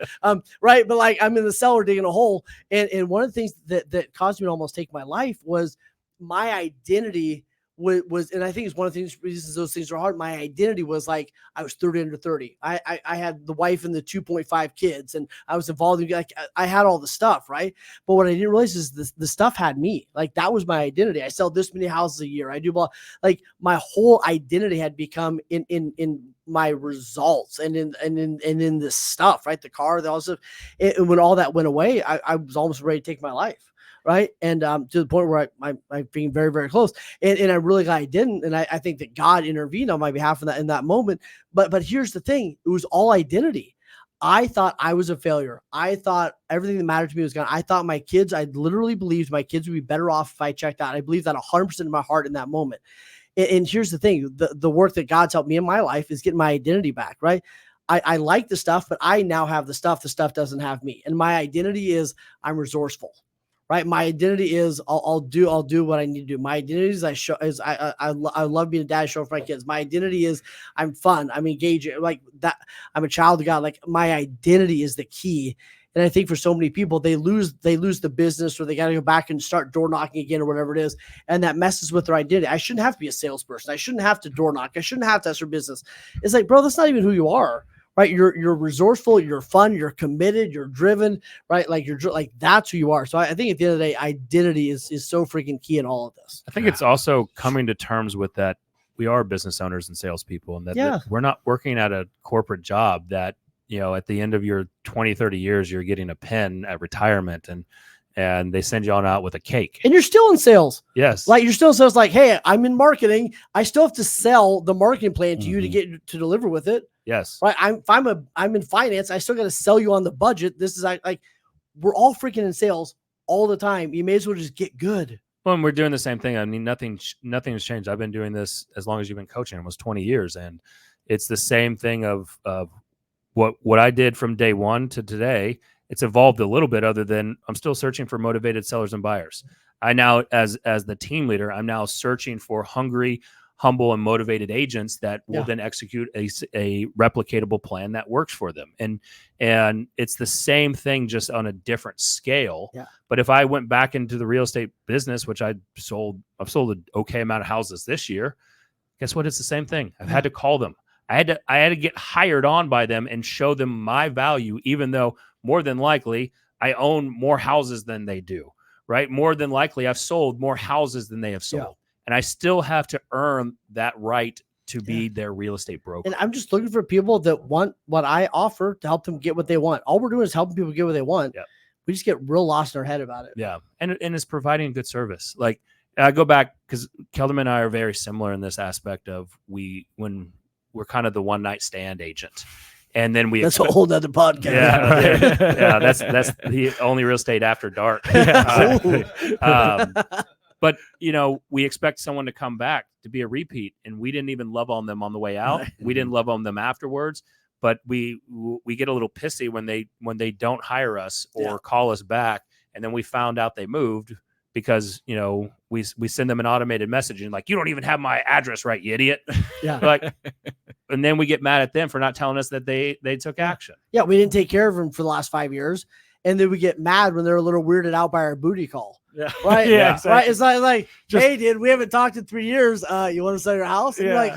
Right. But like I'm in the cellar digging a hole. And one of the things that caused me to almost take my life was my identity was, and I think it's one of the reasons those things are hard. My identity was like, I was 30 under 30. I had the wife and the 2.5 kids and I was involved in, like, I had all the stuff. Right. But what I didn't realize is the stuff had me. Like that was my identity. I sell this many houses a year. I do like my whole identity had become in my results and in this stuff, right? The car, the all stuff. And when all that went away, I was almost ready to take my life. Right. And to the point where I'm being very, very close. And I'm really glad I didn't. And I think that God intervened on my behalf in that moment. But here's the thing. It was all identity. I thought I was a failure. I thought everything that mattered to me was gone. I thought my kids, I literally believed my kids would be better off if I checked out. I believed that 100% in my heart in that moment. And here's the thing. The work that God's helped me in my life is getting my identity back. Right. I like the stuff, but I now have the stuff. The stuff doesn't have me. And my identity is I'm resourceful. Right. My identity is I'll do what I need to do. My identity is I love being a dad, show for my kids. My identity is I'm fun. I'm engaging, like that. I'm a child of God. Like my identity is the key. And I think for so many people, they lose the business or they got to go back and start door knocking again or whatever it is. And that messes with their identity. I shouldn't have to be a salesperson. I shouldn't have to door knock. I shouldn't have to ask for business. It's like, bro, that's not even who you are. Right. You're resourceful, you're fun, you're committed, you're driven, right? Like like that's who you are. So I think at the end of the day, identity is so freaking key in all of this. I think it's also coming to terms with that we are business owners and salespeople and that we're not working at a corporate job that, you know, at the end of your 20, 30 years, you're getting a pen at retirement and they send you on out with a cake. And you're still in sales. Yes. Like you're still in sales. Like, hey, I'm in marketing. I still have to sell the marketing plan to you to get to deliver with it. Yes. Right. I'm in finance. I still got to sell you on the budget. This is like we're all freaking in sales all the time. You may as well just get good. Well, and we're doing the same thing. I mean, nothing has changed. I've been doing this as long as you've been coaching, almost 20 years. And it's the same thing of what I did from day one to today. It's evolved a little bit other than I'm still searching for motivated sellers and buyers. I now, as the team leader, I'm now searching for hungry, humble, and motivated agents that will then execute a replicatable plan that works for them. And it's the same thing, just on a different scale. Yeah. But if I went back into the real estate business, which I've sold an okay amount of houses this year, guess what? It's the same thing. I've had to call them. I had to get hired on by them and show them my value, even though more than likely I own more houses than they do, right? More than likely I've sold more houses than they have sold. Yeah. And I still have to earn that right to be their real estate broker. And I'm just looking for people that want what I offer to help them get what they want. All we're doing is helping people get what they want. Yeah. We just get real lost in our head about it. Yeah. And it's providing good service. Like I go back because Kelderman and I are very similar in this aspect of when we're kind of the one night stand agent. And then that's a whole nother podcast. Yeah, right. Yeah, that's the only real estate after dark. But we expect someone to come back to be a repeat, and we didn't even love on them on the way out. Right. We didn't love on them afterwards. But we get a little pissy when they don't hire us or call us back, and then we found out they moved because we send them an automated message and like, you don't even have my address right, you idiot. Yeah. Like, and then we get mad at them for not telling us that they took action. Yeah, we didn't take care of them for the last 5 years, and then we get mad when they're a little weirded out by our booty call. Yeah. Right. Yeah. Exactly. Right. It's like, Just- hey, dude, we haven't talked in 3 years. You want to sell your house? And you're Yeah. like,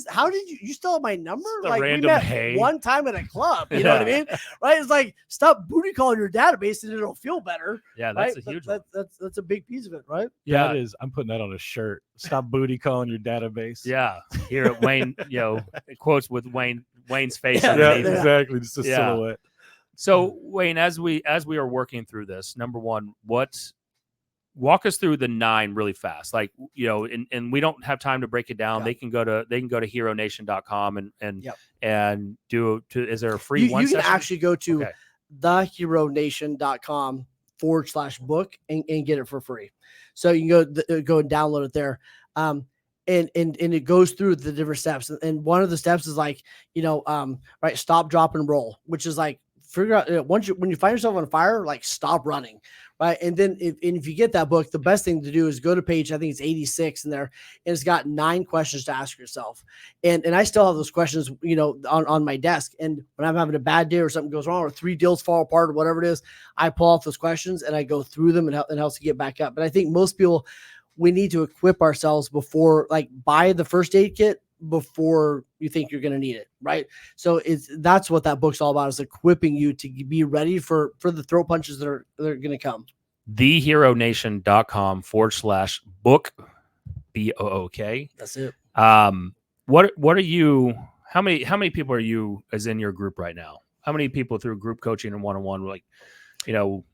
how did you still have my number? Just a Like we random met hey. one time at a club. You know what I mean? Right. It's like, stop booty calling your database and it'll feel better. Yeah, that's right? a huge one. That's a big piece of it. Right. Yeah. That is, I'm putting that on a shirt. Stop booty calling your database. Yeah. Here at Wayne, quotes with Wayne's face. Yeah, Yeah, underneath it. exactly. Just a Yeah. silhouette. So Wayne, as we are working through this, number one, walk us through the 9 really fast. Like, and we don't have time to break it down. Yeah. They can go to heronation.com and Yep. and is there a free You one can session? actually go to Okay. theheronation.com/book and get it for free. So you can go and download it there. And it goes through the different steps. And one of the steps is like, right, stop, drop, and roll, which is like figure out when you find yourself on fire, like stop running. Right. And then if you get that book, the best thing to do is go to page, I think it's 86 in there, and it's got 9 questions to ask yourself. And I still have those questions, on my desk. And when I'm having a bad day or something goes wrong or 3 deals fall apart or whatever it is, I pull out those questions and I go through them and helps to get back up. But I think most people, we need to equip ourselves before, like, buy the first aid kit before you think you're going to need it. Right. So that's what that book's all about, is equipping you to be ready for the throat punches that are going to come. theheronation.com/book, BOOK. That's it. What are you, how many people are you as in your group right now? How many people through group coaching and one-on-one, like, So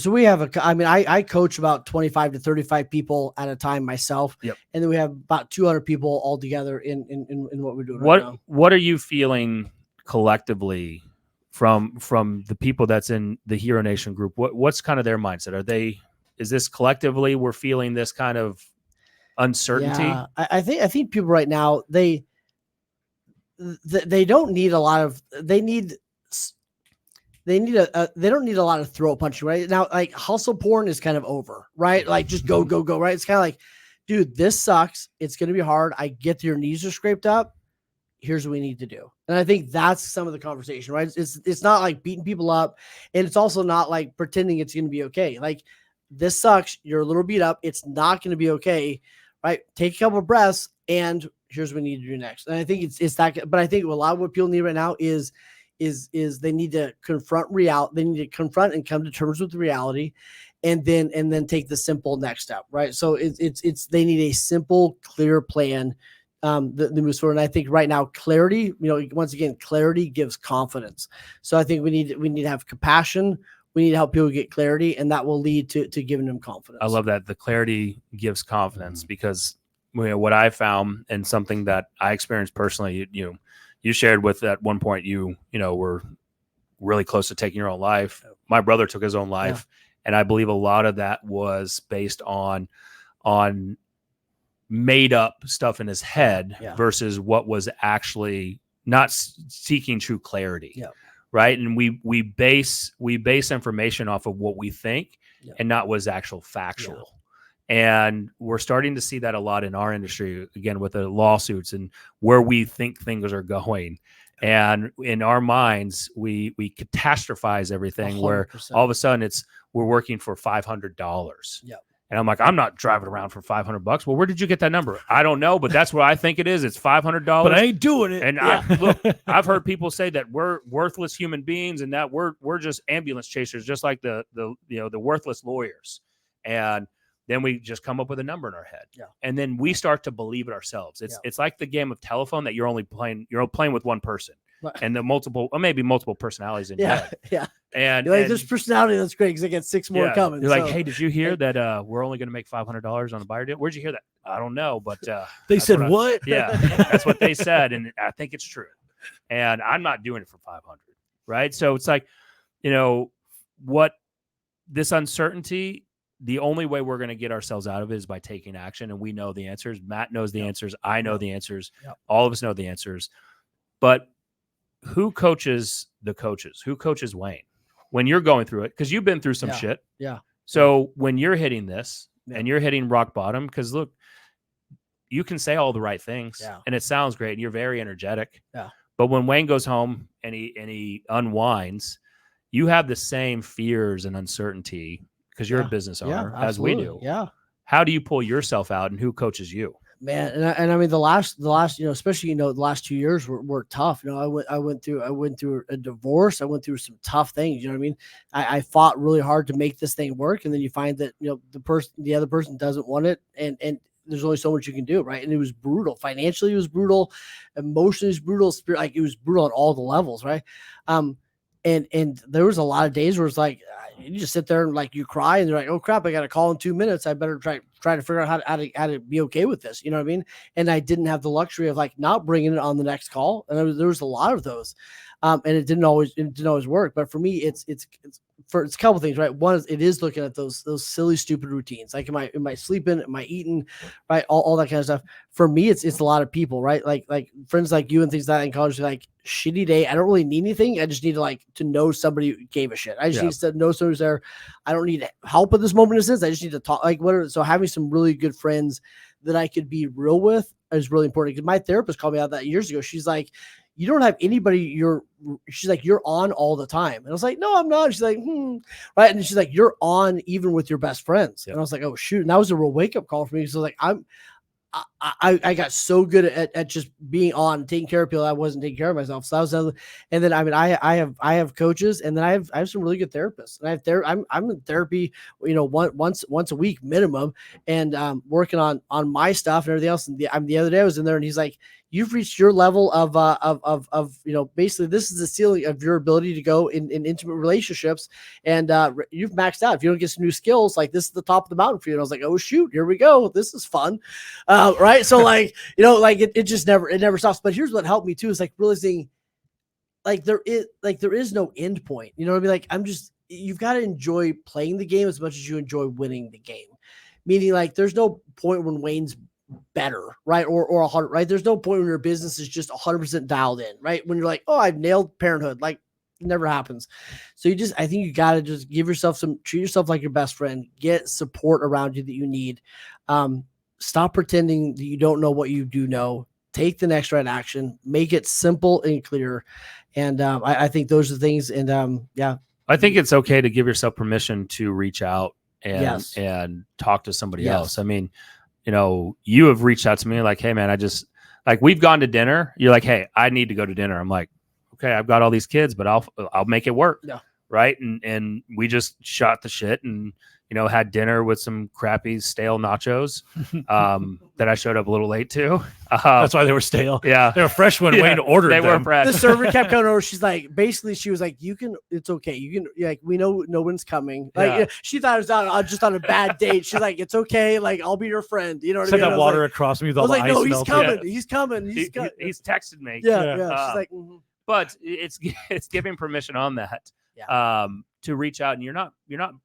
we have I coach about 25 to 35 people at a time myself. Yep. And then we have about 200 people all together in what we're doing right now. What are you feeling collectively from the people that's in the Hero Nation group? What's kind of their mindset? Is this collectively we're feeling this kind of uncertainty? Yeah, I think people right now, they don't need a lot of, they don't need a lot of throat punching right now. Like, hustle porn is kind of over, right? Like, just go, right? It's kind of like, dude, this sucks. It's going to be hard. I get your knees are scraped up. Here's what we need to do. And I think that's some of the conversation, right? It's not like beating people up, and it's also not like pretending it's going to be okay. Like, this sucks. You're a little beat up. It's not going to be okay, right? Take a couple of breaths, and here's what we need to do next. And I think it's that. But I think a lot of what people need right now is they need to confront reality. They need to confront and come to terms with reality, and then take the simple next step, right? So it's they need a simple, clear plan that moves forward. And I think right now, clarity, once again, clarity gives confidence. So I think we need to have compassion. We need to help people get clarity, and that will lead to giving them confidence. I love that. The clarity gives confidence, because what I found, and something that I experienced personally, you shared with at one point, you were really close to taking your own life. My brother took his own life. Yeah. And I believe a lot of that was based on made up stuff in his head versus what was actually not seeking true clarity. Yeah. Right. And we base information off of what we think and not what's actual factual. Yeah. And we're starting to see that a lot in our industry, again, with the lawsuits and where we think things are going. And in our minds, we catastrophize everything 100%. Where all of a sudden we're working for $500. Yeah. And I'm like, I'm not driving around for $500. Well, where did you get that number? I don't know, but that's what I think it is. It's $500. But I ain't doing it. And I've heard people say that we're worthless human beings and that we're just ambulance chasers, just like the worthless lawyers. And then we just come up with a number in our head. Yeah. And then we start to believe it ourselves. It's like the game of telephone that you're playing with one person. Right. And the multiple personalities in your head. Yeah. And you're like, this personality, that's great because I get 6 more coming. You're like, hey, did you hear that we're only going to make $500 on the buyer deal? Where'd you hear that? I don't know, but they said what? Yeah, that's what they said, and I think it's true. And I'm not doing it for 500, right? So it's like, what this uncertainty the only way we're going to get ourselves out of it is by taking action. And we know the answers. Matt knows the answers. I know the answers. All of us know the answers. But who coaches the coaches? Who coaches Wayne when you're going through it? Because you've been through some shit. Yeah. So when you're hitting this and you're hitting rock bottom, because look, you can say all the right things and it sounds great and you're very energetic. Yeah. But when Wayne goes home and he unwinds, you have the same fears and uncertainty because you're a business owner as we do. Yeah. How do you pull yourself out and who coaches you? Man, and I mean the last, especially the last 2 years were tough. I went through a divorce. I went through some tough things. You know what I mean? I fought really hard to make this thing work, and then you find that the other person doesn't want it, and there's only so much you can do, right? And it was brutal. Financially, it was brutal. Emotionally, it was brutal. It was brutal on all the levels, right? And there was a lot of days where it's like you just sit there and like you cry and you're like, oh crap, I got a call in 2 minutes. I better try to figure out how to be okay with this. You know what I mean? And I didn't have the luxury of like not bringing it on the next call. And there was a lot of those, and it didn't always work. But for me, it's a couple things, right? One is it is looking at those silly, stupid routines. Like, am I sleeping? Am I eating? Right? All that kind of stuff. For me, it's a lot of people, right? Like friends like you and things like that in college, like shitty day. I don't really need anything. I just need to know somebody gave a shit. I just need to know somebody's there. I don't need help at this moment in a sense. I just need to talk, like whatever. So having some really good friends that I could be real with is really important. Because my therapist called me out that years ago. She's like, you don't have anybody you're on all the time. And I was like, no, I'm not. She's like, right. And she's like, you're on even with your best friends. Yep. And I was like, oh shoot. And that was a real wake up call for me. So like, I got so good at just being on, taking care of people. I wasn't taking care of myself. So that was, and then, I mean, I have coaches, and then I have some really good therapists, and I'm in therapy, once a week minimum, and working on my stuff and everything else. And the other day I was in there, and he's like, you've reached your level of basically this is the ceiling of your ability to go in intimate relationships, and you've maxed out. If you don't get some new skills, like this is the top of the mountain for you. And I was like, oh shoot, here we go. This is fun, right? So like it just never stops. But here's what helped me too is like realizing like there is no end point. You know what I mean? Like you've got to enjoy playing the game as much as you enjoy winning the game. Meaning like there's no point when Wayne's better, right? Or 100, right? There's no point when your business is just 100% dialed in, right? When you're like, oh, I've nailed parenthood, like it never happens. So I think you got to just treat yourself like your best friend, get support around you that you need. Stop pretending that you don't know what you do know. Take the next right action, make it simple and clear. And I think those are the things. And I think it's okay to give yourself permission to reach out and talk to somebody else. I mean, you have reached out to me like, hey man, we've gone to dinner. You're like, hey, I need to go to dinner. I'm like, okay, I've got all these kids, but I'll make it work. Yeah. Right. And we just shot the shit and, had dinner with some crappy stale nachos that I showed up a little late to. That's why they were stale. Yeah. They were fresh when Wayne ordered them. They were fresh. The server kept coming over. She's like, basically, she was like, it's okay. You can, like, we know no one's coming. Like, she thought it was just on a bad date. She's like, it's okay. Like, I'll be your friend. You know what I mean? Send that water across me with all the ice. No, he's melted. coming. Yeah. He's coming. He's texted me. Yeah. She's like, but it's giving permission on that. Yeah. To reach out, and you're not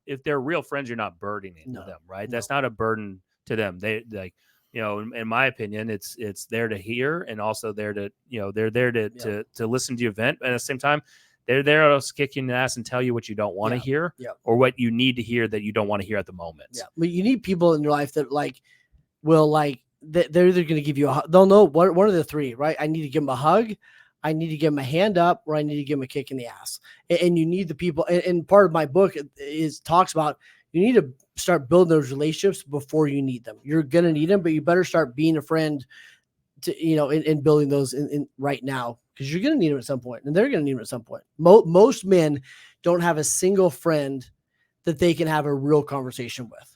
if they're real friends, you're not burdening them, right? That's not a burden to them. They like, in my opinion, it's there to hear, and also there to, they're there to listen to you vent, and at the same time, they're there to kick you in the ass and tell you what you don't want to hear, or what you need to hear that you don't want to hear at the moment. Yeah, but you need people in your life that will they're either going to give you they'll know one of the three, right? I need to give them a hug, I need to give them a hand up, or I need to give them a kick in the ass. And you need the people. And part of my book talks about you need to start building those relationships before you need them. You're going to need them, but you better start being a friend to, in building those in right now, because you're going to need them at some point, and they're going to need them at some point. Most men don't have a single friend that they can have a real conversation with.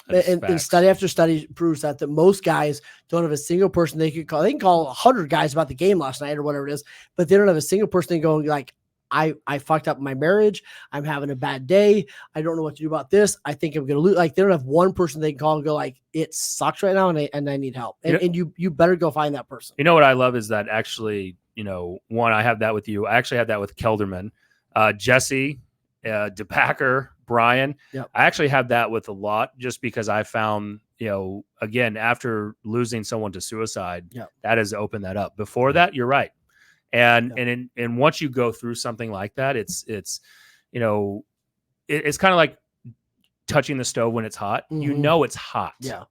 And study after study proves that most guys don't have a single person they could call. They can call 100 guys about the game last night or whatever it is, but they don't have a single person they go like, I fucked up my marriage. I'm having a bad day. I don't know what to do about this. I think I'm going to lose. Like, they don't have one person they can call and go like, it sucks right now, and I need help. And you better go find that person. You know what I love is that actually, one, I have that with you. I actually had that with Kelderman, Jesse, DePacker, Brian. Yep. I actually have that with a lot, just because I found, again, after losing someone to suicide, Yep. that has opened that up. Before that, you're right. And Yep. and once you go through something like that, it's it's kind of like touching the stove when it's hot. Mhm. It's hot. Yeah.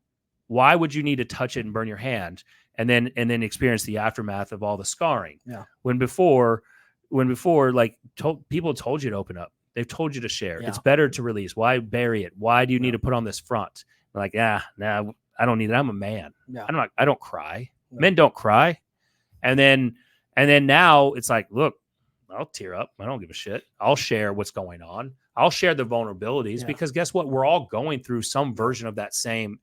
Why would you need to touch it and burn your hand and then experience the aftermath of all the scarring? Yeah. When before, like people told you to open up. They've told you to share. Yeah. It's better to release. Why bury it? Why do you need to put on this front? They're like, nah, I don't need it. I'm a man. Yeah. I don't cry. No. Men don't cry. And then now it's like, look, I'll tear up. I don't give a shit. I'll share what's going on. I'll share the vulnerabilities, because guess what? We're all going through some version of that same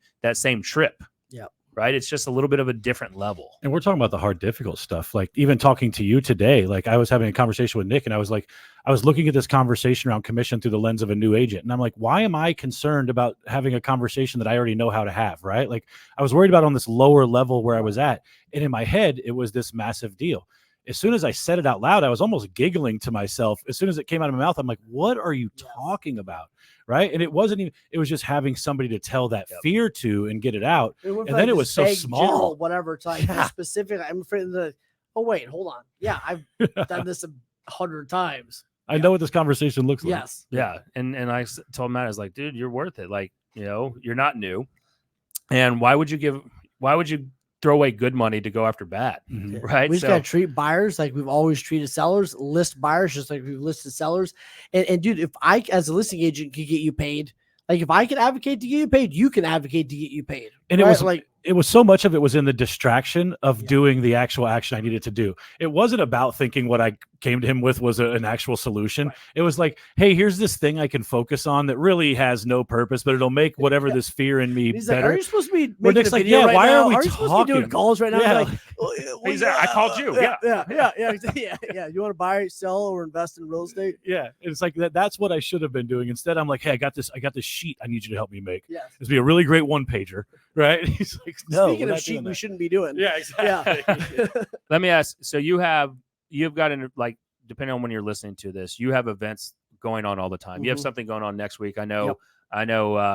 trip. Yeah. Right. It's just a little bit of a different level. And we're talking about the hard, difficult stuff. Like even talking to you today, like I was having a conversation with Nick, and I was looking at this conversation around commission through the lens of a new agent. And I'm like, why am I concerned about having a conversation that I already know how to have? Right. Like I was worried about on this lower level where I was at. And in my head, it was this massive deal. As soon as I said it out loud, I was almost giggling to myself. As soon as it came out of my mouth, I'm like, what are you talking about? Right. And it wasn't even, it was just having somebody to tell that fear to and get it out. And then it was so small. General, whatever. It's like specific. I'm afraid of wait, hold on. Yeah. I've done this 100 times. I know what this conversation looks like. Yes. Yeah. And I told Matt, I was like, dude, you're worth it. Like, you're not new. And why would you throw away good money to go after bad? Mm-hmm. Right. We just got to treat buyers like we've always treated sellers, list buyers just like we've listed sellers. And dude, if I, as a listing agent, could get you paid, like if I can advocate to get you paid, you can advocate to get you paid. And right? it was like, it was so much of it was in the distraction of doing the actual action I needed to do. It wasn't about thinking what I came to him with was an actual solution. Right. It was like, hey, here's this thing I can focus on that really has no purpose, but it'll make whatever this fear in me He's better. Like, are you supposed to be making a like, video right why now? are we supposed to be doing calls right now? Yeah. Like, I called you. Yeah. You want to buy, sell, or invest in real estate? Yeah. It's like that's what I should have been doing. Instead, I'm like, hey, I got this sheet I need you to help me make. Yes. This would be a really great one pager. Right. He's like, no. Speaking of sheet, we shouldn't be doing. Yeah, exactly. Yeah. Let me ask. So you've got like, depending on when you're listening to this, you have events going on all the time. You have something going on next week. I know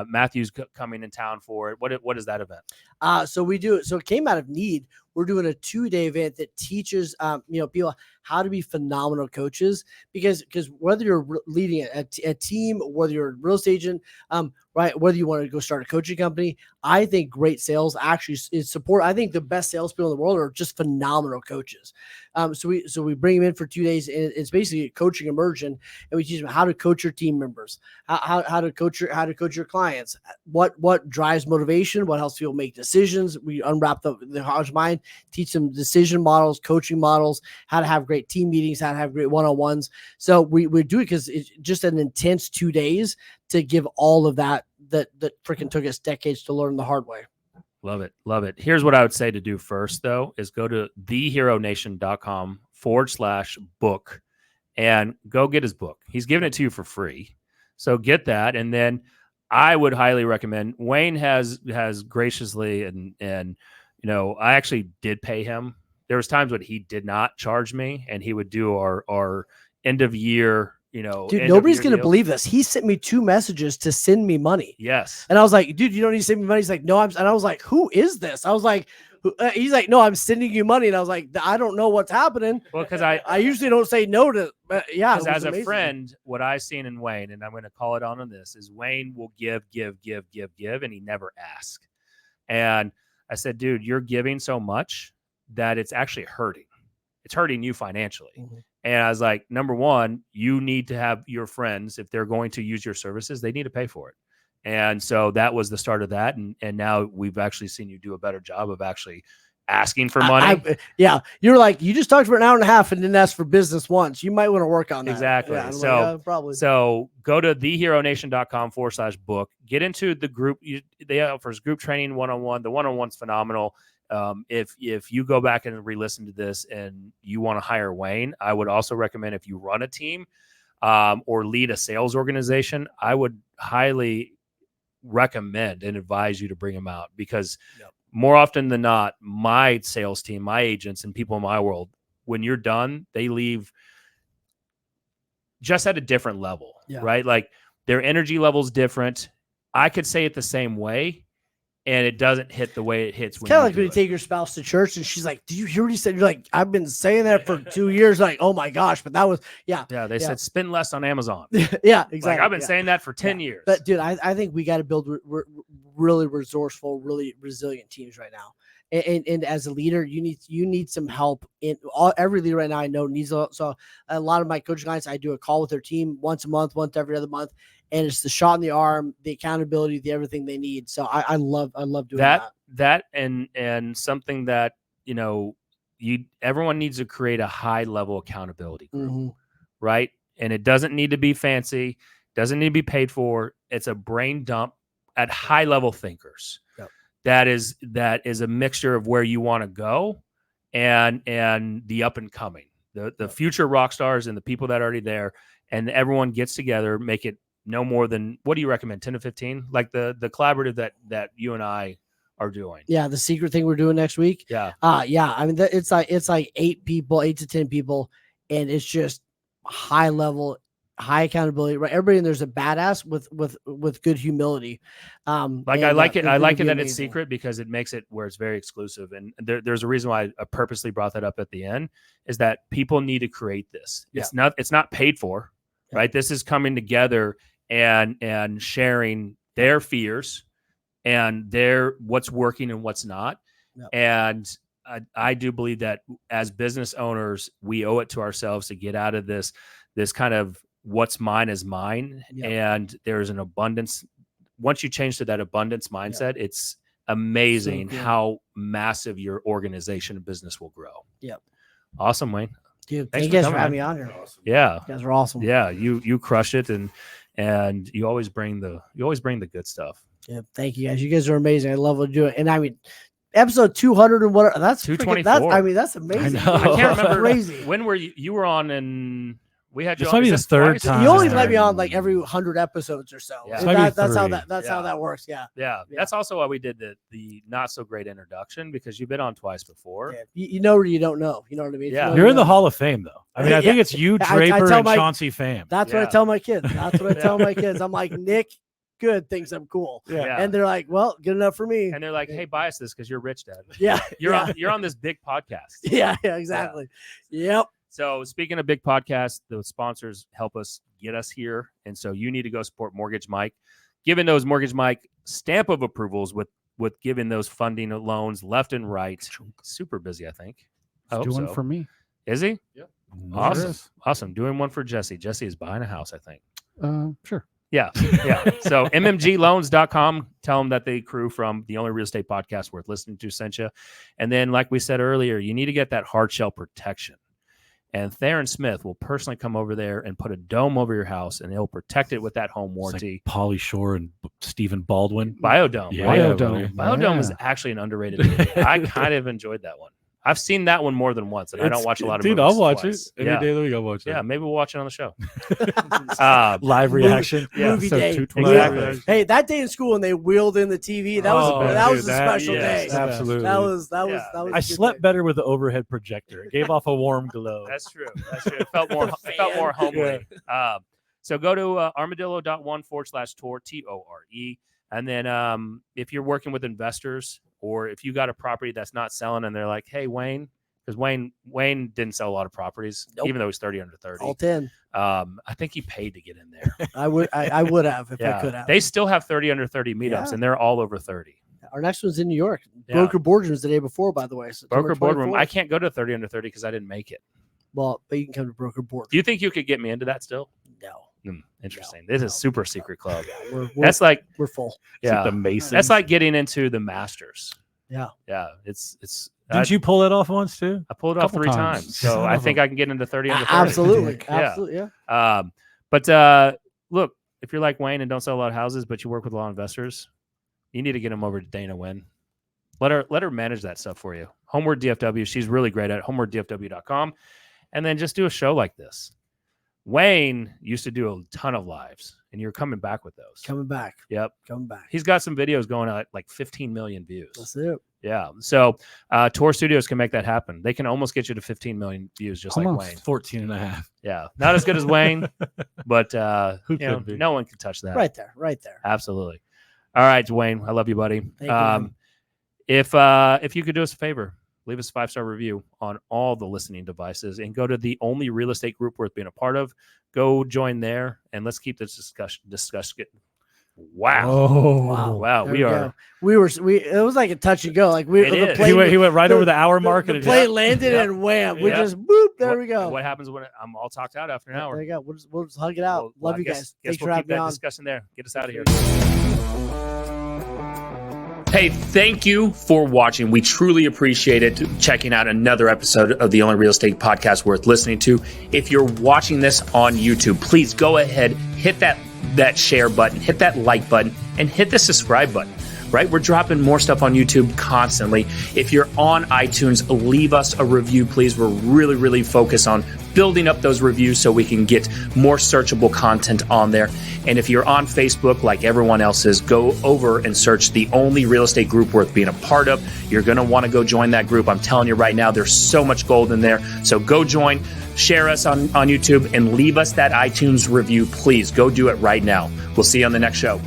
Matthew's coming in town for it. What is that event? So we do it. So it came out of need. We're doing a 2-day event that teaches people how to be phenomenal coaches, because whether you're leading a team, whether you're a real estate agent, right, whether you want to go start a coaching company, I think great sales actually is support. I think the best salespeople in the world are just phenomenal coaches. So we bring them in for 2 days, and it's basically coaching immersion, and we teach them how to coach your team members, how to coach your clients, what drives motivation, what helps people make decisions. We unwrap the college mind, teach them decision models, coaching models, how to have great team meetings, how to have great one-on-ones. So we do it because it's just an intense 2 days to give all of that freaking took us decades to learn the hard way. Love it. Love it. Here's what I would say to do first, though, is go to theheronation.com/book and go get his book. He's giving it to you for free. So get that. And then I would highly recommend, Wayne has graciously, and I actually did pay him. There was times when he did not charge me, and he would do our end of year, dude, nobody's going to believe this. He sent me 2 messages to send me money. Yes. And I was like, dude, you don't need to send me money. He's like, no, and I was like, who is this? I was like, he's like, no, I'm sending you money. And I was like, I don't know what's happening. Well, because I usually don't say no to, because as a friend, what I've seen in Wayne, and I'm going to call it on this, is Wayne will give, and he never asks. And I said, dude, you're giving so much that it's actually hurting. It's hurting you financially. Mm-hmm. And I was like, number one, you need to have your friends, if they're going to use your services, they need to pay for it. And so that was the start of that. And now we've actually seen you do a better job of actually asking for money. You're like, you just talked for an hour and a half and didn't ask for business once. You might want to work on that. Exactly. Yeah, so probably. So go to theheronation.com/book, get into the group. They offer group training one-on-one. The one-on-one's phenomenal. If you go back and re-listen to this and you want to hire Wayne, I would also recommend, if you run a team or lead a sales organization, I would highly recommend and advise you to bring him out, because more often than not, my sales team, my agents, and people in my world, when you're done, they leave just at a different level, right? Like Their energy level's different. I could say it the same way, and it doesn't hit the way it hits. It's kind of like when you take your spouse to church and she's like, "Did you hear what he said?" You're like, "I've been saying that for 2 years." Like, oh my gosh, but that was They said spend less on Amazon. yeah, exactly. Like I've been saying that for 10 years. But dude, I think we got to build really resourceful, really resilient teams right now. And as a leader, you need some help. Every leader right now I know needs so a lot of my coaching clients, I do a call with their team once a month, once every other month, and it's the shot in the arm, the accountability, the everything they need. So I love doing that. And something that everyone needs to create a high level accountability group, right? And it doesn't need to be fancy, doesn't need to be paid for. It's a brain dump at high level thinkers. Yep. That is a mixture of where you want to go and the up and coming, the future rock stars and the people that are already there, and everyone gets together, make it no more than, what do you recommend, 10 to 15? Like the collaborative that you and I are doing. Yeah, the secret thing we're doing next week. Yeah. I mean, it's like 8 to 10 people, and it's just high level, high accountability, right? Everybody in there's a badass with good humility. I like it that it's secret because it makes it where it's very exclusive. And there's a reason why I purposely brought that up at the end, is that people need to create this. Yeah. It's not paid for, right? This is coming together and sharing their fears and what's working and what's not. Yep. And I do believe that as business owners, we owe it to ourselves to get out of this kind of what's mine is mine. Yep. And there's an abundance. Once you change to that abundance mindset, it's amazing how massive your organization and business will grow. Yep. Awesome, Wayne. Dude, thanks thank you guys for for coming, having me on here. Awesome. Yeah. You guys are awesome. Yeah. You crushed it. And you always bring the good stuff. Yeah. Thank you guys. You guys are amazing. I love what you do. And I mean, episode 200 and whatever, that's 224. That's amazing. I know. I can't remember. Crazy. When were you were on and we had you This on? might be the third time. You only let me on like every 100 episodes or so. Yeah. That's how that works. Yeah. That's also why we did the not so great introduction, because you've been on twice before. Yeah. You know or you don't know. You know what I mean? Yeah. You're in the Hall of Fame, though. I mean, I think it's you, Draper, and Chauncey Pham. That's what I tell my kids. That's what I tell my kids. I'm like, Nick Good thinks I'm cool. Yeah. And they're like, well, good enough for me. And they're like, hey, buy us this because you're rich, Dad. Yeah. You're on this big podcast. Yeah, exactly. Yeah. Yep. So speaking of big podcasts, the sponsors help us get us here. And so you need to go support Mortgage Mike, giving those Mortgage Mike stamp of approvals with giving those funding loans left and right. Super busy, I think. I hope Doing so. for me. Is he? Yep. Awesome. Awesome. Doing one for Jesse. Jesse is buying a house, I think. Sure. Yeah. So mmgloans.com. Tell them that the crew from the only real estate podcast worth listening to sent you. And then, like we said earlier, you need to get that hard shell protection. And Theron Smith will personally come over there and put a dome over your house, and he'll protect it with that home warranty. Like Pauly Shore and Stephen Baldwin. Biodome. Yeah, Biodome is actually an underrated movie. I kind of enjoyed that one. I've seen that one more than once, and I don't watch a lot of movies. Dude, I'll watch twice. it. Every day of the week, I'll watch it. Yeah, maybe we'll watch it on the show. Live reaction. Movie day. 220. Hey, that day in school when they wheeled in the TV, that was a special day. Absolutely. That was I slept better with the overhead projector. It gave off a warm glow. That's true. It felt more homely. So go to armadillo.one/tour, TORE. And then if you're working with investors, or if you got a property that's not selling and they're like, hey, Wayne, because Wayne didn't sell a lot of properties, even though he's 30 under 30. All 10. I think he paid to get in there. I would have if I could have. They still have 30 under 30 meetups, and they're all over 30. Our next one's in New York. Broker Boardrooms the day before, by the way. Broker Boardroom. I can't go to 30 under 30 because I didn't make it. Well, but you can come to Broker Boardroom. Do you think you could get me into that still? No. Interesting. This is super secret club. Yeah, that's like we're full. Yeah, like the Masons. That's like getting into the Masters. Yeah. It's. Didn't you pull it off once too? I pulled it off 3 times. So I think I can get into 30 under 30. Absolutely. Yeah. Absolutely. Yeah. But look, if you're like Wayne and don't sell a lot of houses, but you work with a lot of investors, you need to get them over to Dana Wynn. Let her manage that stuff for you. Homeward DFW. She's really great at homewarddfw.com. And then just do a show like this. Wayne used to do a ton of lives, and you're coming back with those. Coming back. Yep. Coming back. He's got some videos going at like 15 million views. That's it. Yeah. So Tor Studios can make that happen. They can almost get you to 15 million views, just like Almost. Wayne. 14 and a half. Yeah. Not as good as Wayne, but Who you know, could be? no one can touch that. Right there, right there. Absolutely. All right, Wayne. I love you, buddy. Thank you, man. If you could do us a favor, leave us a 5-star review on all the listening devices and go to the only real estate group worth being a part of. Go join there and let's keep this discussion. Wow. Oh, Wow. There We are. go. It was like a touch and go. Like It the is. plane, he went right over the hour mark. The and it plane just- landed Yep. and wham. We Yep. just boop. There we go. What happens when I'm all talked out after an hour? There you go. We'll just hug it out. Well, Love you I guys. guess Thanks we'll for keep having me that on. discussion there. Get us out of here. Hey, thank you for watching. We truly appreciate it. Checking out another episode of the Only Real Estate Podcast worth listening to. If you're watching this on YouTube, please go ahead, hit that share button, hit that like button, and hit the subscribe button. Right? We're dropping more stuff on YouTube constantly. If you're on iTunes, leave us a review, please. We're really, really focused on building up those reviews so we can get more searchable content on there. And if you're on Facebook, like everyone else is, go over and search the only real estate group worth being a part of. You're going to want to go join that group. I'm telling you right now, there's so much gold in there. So go join, share us on YouTube, and leave us that iTunes review. Please go do it right now. We'll see you on the next show.